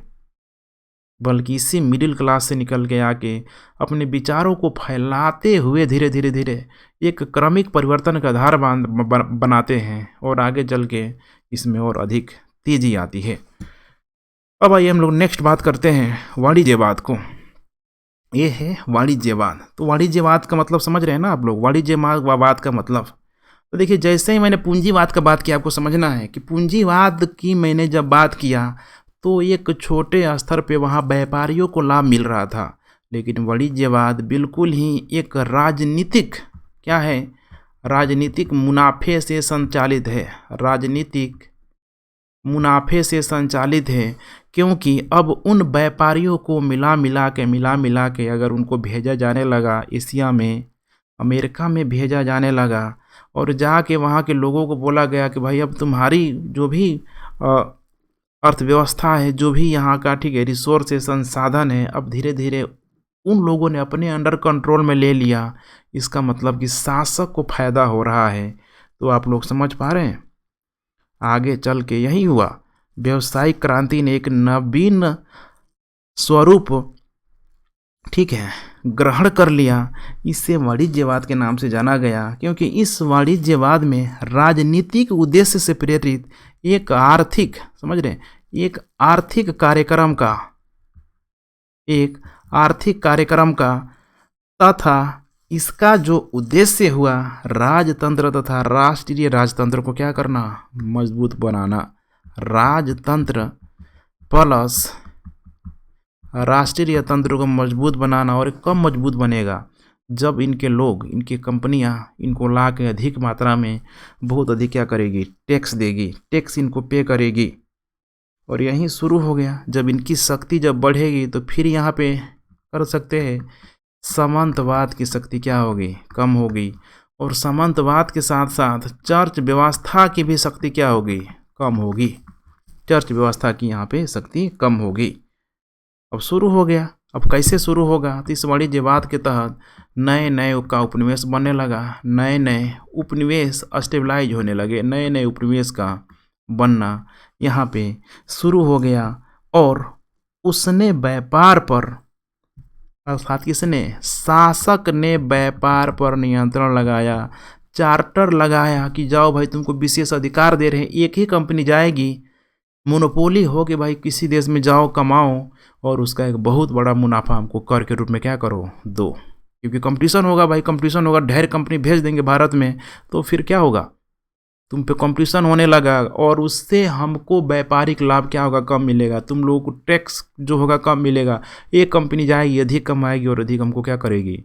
बल्कि इसी मिडिल क्लास से निकल के आके अपने विचारों को फैलाते हुए धीरे धीरे एक क्रमिक परिवर्तन का आधार बनाते हैं। और आगे चल के इसमें और अधिक तेजी आती है। अब आइए हम लोग नेक्स्ट बात करते हैं वाणिज्यवाद को। ये है वाणिज्यवाद। तो वाणिज्यवाद का मतलब समझ रहे हैं ना आप लोग? वाणिज्यवाद का मतलब, तो देखिए जैसे ही मैंने पूंजीवाद का बात किया, आपको समझना है कि पूंजीवाद की मैंने जब बात किया तो एक छोटे स्तर पे वहाँ व्यापारियों को लाभ मिल रहा था। लेकिन वाणिज्यवाद बिल्कुल ही एक राजनीतिक, क्या है? राजनीतिक मुनाफे से संचालित है। राजनीतिक मुनाफे से संचालित है क्योंकि अब उन व्यापारियों को मिला मिला के अगर उनको भेजा जाने लगा एशिया में, अमेरिका में भेजा जाने लगा और जाके वहाँ के लोगों को बोला गया कि भाई अब तुम्हारी जो भी अर्थव्यवस्था है, जो भी यहाँ का ठीक है रिसोर्स है, संसाधन है, अब धीरे धीरे उन लोगों ने अपने अंडर कंट्रोल में ले लिया। इसका मतलब कि शासक को फायदा हो रहा है। तो आप लोग समझ पा रहे हैं, आगे चल के यही हुआ। व्यावसायिक क्रांति ने एक नवीन स्वरूप ठीक है ग्रहण कर लिया। इसे वाणिज्यवाद के नाम से जाना गया, क्योंकि इस वाणिज्यवाद में राजनीतिक उद्देश्य से प्रेरित एक आर्थिक, समझ रहे हैं, एक आर्थिक कार्यक्रम का तथा इसका जो उद्देश्य हुआ राजतंत्र तथा राष्ट्रीय राजतंत्र को क्या करना, मजबूत बनाना। राजतंत्र प्लस राष्ट्रीय तंत्र को मजबूत बनाना। और कब मजबूत बनेगा, जब इनके लोग, इनकी कंपनियां इनको ला के अधिक मात्रा में बहुत अधिक क्या करेगी, टैक्स देगी, टैक्स इनको पे करेगी। और यहीं शुरू हो गया। जब इनकी शक्ति जब बढ़ेगी तो फिर यहाँ पे कर सकते हैं सामंतवाद की शक्ति क्या होगी, कम होगी। और सामंतवाद के साथ साथ चर्च व्यवस्था की भी शक्ति क्या होगी, कम होगी। चर्च व्यवस्था की यहाँ पे शक्ति कम होगी। अब शुरू हो गया। अब कैसे शुरू होगा, तो इस वाणिज्यवाद के तहत नए नए का उपनिवेश बनने लगा, नए नए उपनिवेश स्टेबलाइज होने लगे, नए नए उपनिवेश का बनना यहाँ पे शुरू हो गया। और उसने व्यापार पर, अर्थात किसने, शासक ने व्यापार पर नियंत्रण लगाया, चार्टर लगाया कि जाओ भाई तुमको विशेष अधिकार दे रहे हैं, एक ही कंपनी जाएगी, मोनोपोली हो कि भाई किसी देश में जाओ कमाओ और उसका एक बहुत बड़ा मुनाफा हमको कर के रूप में क्या करो, दो। क्योंकि कंपटीशन होगा भाई, कंपटीशन होगा, ढेर कंपनी भेज देंगे भारत में, तो फिर क्या होगा, तुम पे कंपटीशन होने लगा और उससे हमको व्यापारिक लाभ क्या होगा, कम मिलेगा। तुम लोगों को टैक्स जो होगा कम मिलेगा। एक कंपनी जाएगी अधिक कमाएगी और अधिक हमको क्या करेगी,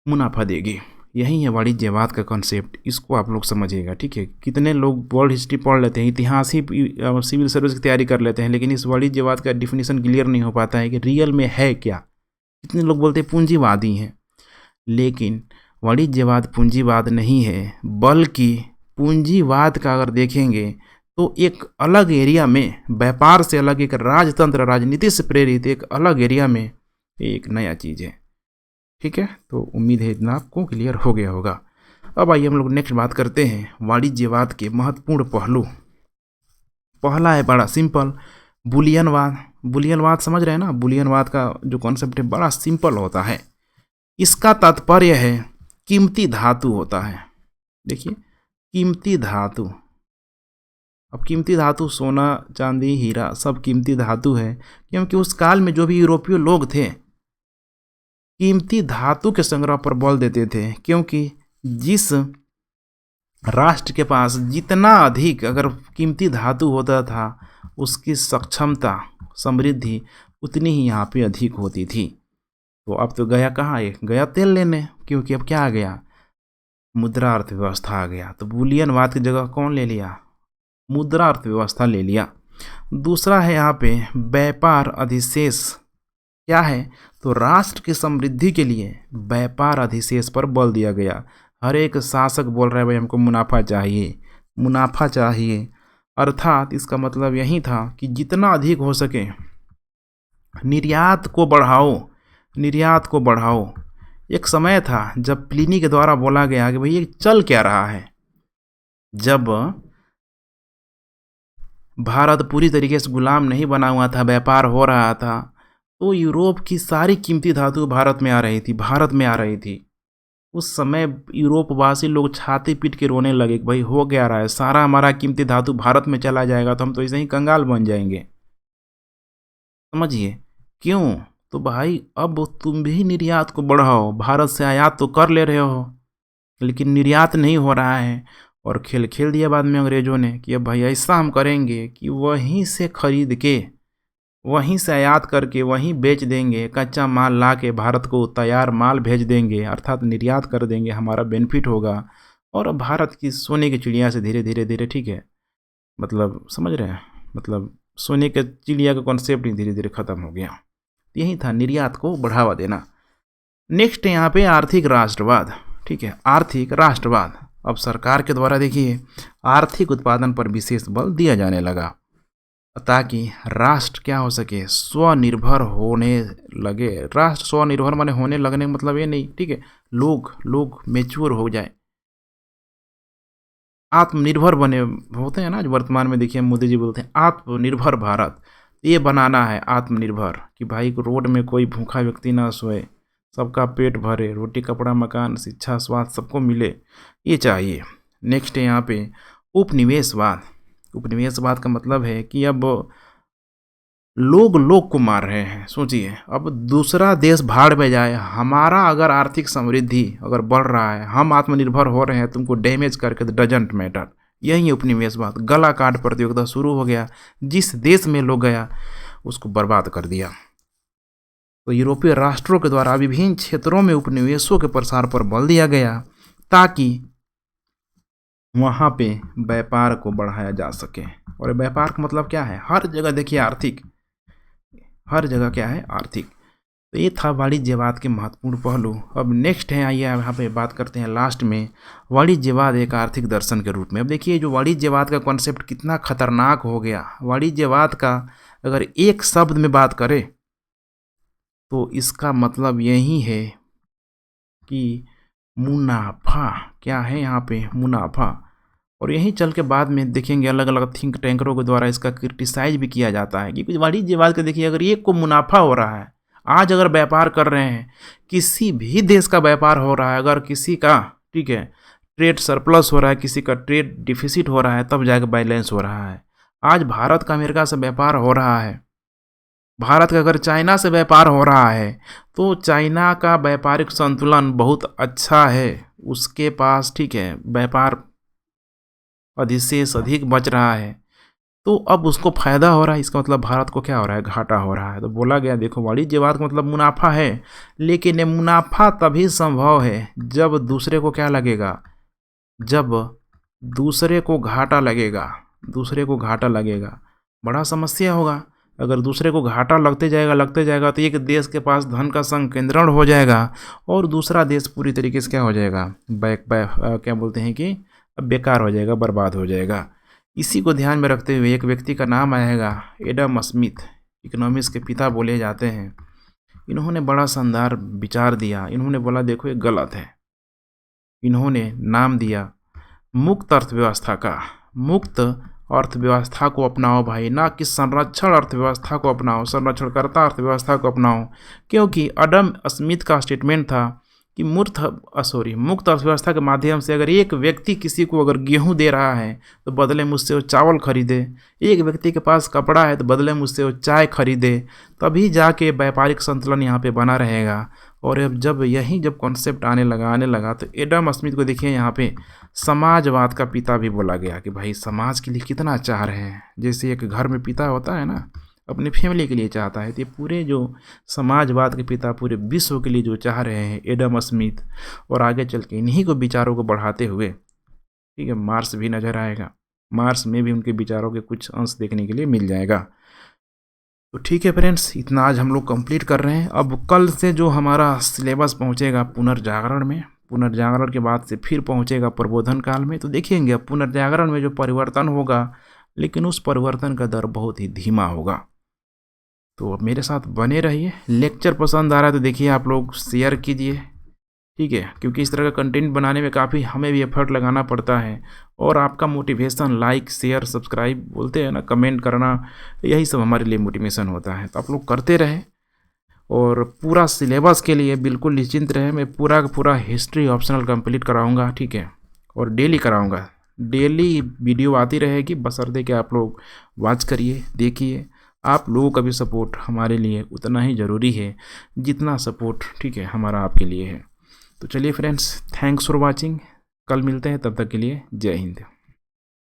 मुनाफा देगी। यही है वाणिज्यवाद का कॉन्सेप्ट। इसको आप लोग समझिएगा, ठीक है। कितने लोग वर्ल्ड हिस्ट्री पढ़ लेते हैं, इतिहास ही सिविल सर्विस की तैयारी कर लेते हैं, लेकिन इस वाणिज्यवाद का डिफिनीशन क्लियर नहीं हो पाता है कि रियल में है क्या। कितने लोग बोलते हैं पूंजीवादी हैं, लेकिन वाणिज्यवाद पूंजीवाद नहीं है, बल्कि पूंजीवाद का अगर देखेंगे तो एक अलग एरिया में, व्यापार से अलग, एक राजतंत्र राजनीति से प्रेरित एक अलग एरिया में एक नया चीज़ है, ठीक है। तो उम्मीद है इतना आपको क्लियर हो गया होगा। अब आइए हम लोग नेक्स्ट बात करते हैं वाणिज्यवाद के महत्वपूर्ण पहलू। पहला है बड़ा सिंपल, बुलियनवाद। बुलियनवाद समझ रहे हैं ना, बुलियनवाद का जो कॉन्सेप्ट है बड़ा सिंपल होता है। इसका तात्पर्य है कीमती धातु होता है। देखिए कीमती धातु, अब कीमती धातु सोना चांदी हीरा सब कीमती धातु है, क्योंकि उस काल में जो भी यूरोपीय लोग थे कीमती धातु के संग्रह पर बल देते थे, क्योंकि जिस राष्ट्र के पास जितना अधिक अगर कीमती धातु होता था उसकी सक्षमता समृद्धि उतनी ही यहाँ पे अधिक होती थी। तो अब तो गया कहाँ है, गया तेल लेने, क्योंकि अब क्या आ गया, मुद्रा अर्थव्यवस्था आ गया। तो बुलियनवाद की जगह कौन ले लिया, मुद्रा अर्थव्यवस्था ले लिया। दूसरा है यहाँ पे व्यापार अधिशेष। क्या है, तो राष्ट्र की समृद्धि के लिए व्यापार अधिशेष पर बल दिया गया। हर एक शासक बोल रहा है भाई हमको मुनाफा चाहिए, मुनाफा चाहिए। अर्थात इसका मतलब यही था कि जितना अधिक हो सके निर्यात को बढ़ाओ, निर्यात को बढ़ाओ। एक समय था जब प्लिनी के द्वारा बोला गया कि भाई ये चल क्या रहा है। जब भारत पूरी तरीके से गुलाम नहीं बना हुआ था, व्यापार हो रहा था, तो यूरोप की सारी कीमती धातु भारत में आ रही थी, भारत में आ रही थी। उस समय यूरोपवासी लोग छाती पीट के रोने लगे कि भाई हो क्या रहा है, सारा हमारा कीमती धातु भारत में चला जाएगा तो हम तो ऐसे ही कंगाल बन जाएंगे। समझिए क्यों, तो भाई अब तुम भी निर्यात को बढ़ाओ। भारत से आयात तो कर ले रहे हो लेकिन निर्यात नहीं हो रहा है। और खेल खेल दिया बाद में अंग्रेजों ने कि अब भाई ऐसा हम करेंगे कि वहीं से खरीद के, वहीं से आयात करके वहीं बेच देंगे, कच्चा माल ला के भारत को तैयार माल भेज देंगे, अर्थात निर्यात कर देंगे, हमारा बेनिफिट होगा। और भारत की सोने की चिड़िया से धीरे धीरे धीरे, ठीक है, मतलब समझ रहे हैं, मतलब सोने के चिड़िया का कॉन्सेप्ट ही धीरे धीरे खत्म हो गया। यही था निर्यात को बढ़ावा देना। नेक्स्ट है यहाँ पे आर्थिक राष्ट्रवाद। ठीक है, आर्थिक राष्ट्रवाद। अब सरकार के द्वारा देखिए आर्थिक उत्पादन पर विशेष बल दिया जाने लगा ताकि राष्ट्र क्या हो सके, स्वनिर्भर होने लगे। राष्ट्र स्वनिर्भर माने होने लगने मतलब ये नहीं, ठीक है, लोग मेच्योर हो जाए, आत्मनिर्भर बने होते हैं ना। जो वर्तमान में देखिए मोदी जी बोलते हैं आत्मनिर्भर भारत, ये बनाना है आत्मनिर्भर कि भाई रोड में कोई भूखा व्यक्ति ना सोए, सबका पेट भरे, रोटी कपड़ा मकान शिक्षा स्वास्थ्य सबको मिले, ये चाहिए। नेक्स्ट है यहाँ पे उपनिवेशवाद। उपनिवेशवाद का मतलब है कि अब लोग को मार रहे हैं। सोचिए, अब दूसरा देश भाड़ में जाए, हमारा अगर आर्थिक समृद्धि अगर बढ़ रहा है, हम आत्मनिर्भर हो रहे हैं, तुमको डैमेज करके डजंट मैटर। यही उपनिवेशवाद। गला काट प्रतियोगिता शुरू हो गया, जिस देश में लोग गया उसको बर्बाद कर दिया। तो यूरोपीय राष्ट्रों के द्वारा विभिन्न क्षेत्रों में उपनिवेशों के प्रसार पर बल दिया गया ताकि वहाँ पे व्यापार को बढ़ाया जा सके। और व्यापार का मतलब क्या है, हर जगह देखिए आर्थिक, हर जगह क्या है आर्थिक। तो ये था वाणिज्यवाद के महत्वपूर्ण पहलू। अब नेक्स्ट है, आइए यहाँ पे बात करते हैं लास्ट में वाणिज्यवाद एक आर्थिक दर्शन के रूप में। अब देखिए जो वाणिज्यवाद का कॉन्सेप्ट कितना खतरनाक हो गया। वाणिज्यवाद का अगर एक शब्द में बात करें तो इसका मतलब यही है कि मुनाफा। क्या है यहाँ पे, मुनाफा। और यही चल के बाद में देखेंगे अलग अलग थिंक टैंकरों के द्वारा इसका क्रिटिसाइज भी किया जाता है कि वाणिज्यवाद का देखिए अगर एक को मुनाफा हो रहा है, आज अगर व्यापार कर रहे हैं, किसी भी देश का व्यापार हो रहा है, अगर किसी का, ठीक है, ट्रेड सरप्लस हो रहा है, किसी का ट्रेड डिफिसिट हो रहा है, तब जाकर बैलेंस हो रहा है। आज भारत का अमेरिका से व्यापार हो रहा है, भारत का अगर चाइना से व्यापार हो रहा है तो चाइना का व्यापारिक संतुलन बहुत अच्छा है, उसके पास, ठीक है, व्यापार अधिशेष अधिक बच रहा है, तो अब उसको फायदा हो रहा है। इसका मतलब भारत को क्या हो रहा है, घाटा हो रहा है। तो बोला गया देखो वाणिज्यवाद का मतलब मुनाफा है, लेकिन ये मुनाफा तभी संभव है जब दूसरे को क्या लगेगा, जब दूसरे को घाटा लगेगा। दूसरे को घाटा लगेगा, बड़ा समस्या होगा। अगर दूसरे को घाटा लगते जाएगा तो एक देश के पास धन का संकेंद्रण हो जाएगा और दूसरा देश पूरी तरीके से क्या हो जाएगा, क्या बोलते हैं कि बेकार हो जाएगा, बर्बाद हो जाएगा। इसी को ध्यान में रखते हुए एक व्यक्ति का नाम आएगा एडम स्मिथ, इकोनॉमिक्स के पिता बोले जाते हैं। इन्होंने बड़ा शानदार विचार दिया। इन्होंने बोला देखो ये गलत है। इन्होंने नाम दिया मुक्त अर्थव्यवस्था का। मुक्त अर्थव्यवस्था को अपनाओ भाई, ना कि संरक्षण अर्थव्यवस्था को अपनाओ, संरक्षणकर्ता अर्थव्यवस्था को अपनाओ। क्योंकि एडम स्मिथ का स्टेटमेंट था कि मुक्त अर्थव्यवस्था के माध्यम से अगर एक व्यक्ति किसी को अगर गेहूं दे रहा है तो बदले में उससे वो चावल खरीदे, एक व्यक्ति के पास कपड़ा है तो बदले में उससे वो चाय खरीदे, तभी जाके व्यापारिक संतुलन यहाँ पे बना रहेगा। और अब जब कॉन्सेप्ट आने लगा तो एडम स्मिथ को देखिए यहाँ पे समाजवाद का पिता भी बोला गया कि भाई समाज के लिए कितना चाह रहे हैं। जैसे एक घर में पिता होता है ना, अपनी फैमिली के लिए चाहता है, तो ये पूरे जो समाजवाद के पिता पूरे विश्व के लिए जो चाह रहे हैं एडम स्मिथ, और आगे चल के इन्हीं को विचारों को बढ़ाते हुए, ठीक है, मार्स भी नज़र आएगा। मार्स में भी उनके विचारों के कुछ अंश देखने के लिए मिल जाएगा। तो ठीक है फ्रेंड्स, इतना आज हम लोग कंप्लीट कर रहे हैं। अब कल से जो हमारा सिलेबस पहुंचेगा पुनर्जागरण में, पुनर्जागरण के बाद से फिर पहुंचेगा प्रबोधन काल में। तो देखेंगे अब पुनर्जागरण में जो परिवर्तन होगा, लेकिन उस परिवर्तन का दर बहुत ही धीमा होगा। तो अब मेरे साथ बने रहिए। लेक्चर पसंद आ रहा है तो देखिए आप लोग शेयर कीजिए, ठीक है, क्योंकि इस तरह का कंटेंट बनाने में काफ़ी हमें भी एफर्ट लगाना पड़ता है। और आपका मोटिवेशन, लाइक शेयर सब्सक्राइब बोलते हैं ना, कमेंट करना, यही सब हमारे लिए मोटिवेशन होता है। तो आप लोग करते रहें और पूरा सिलेबस के लिए बिल्कुल निश्चिंत रहें। मैं पूरा का पूरा हिस्ट्री ऑप्शनल कंप्लीट कराऊंगा, ठीक है, और डेली कराऊंगा। डेली वीडियो आती रहेगी, बशर्ते कि आप लोग वॉच करिए, देखिए। आप लोगों का भी सपोर्ट हमारे लिए उतना ही ज़रूरी है जितना सपोर्ट, ठीक है, हमारा आपके लिए है। तो चलिए फ्रेंड्स, थैंक्स फॉर वाचिंग। कल मिलते हैं, तब तक के लिए जय हिंद।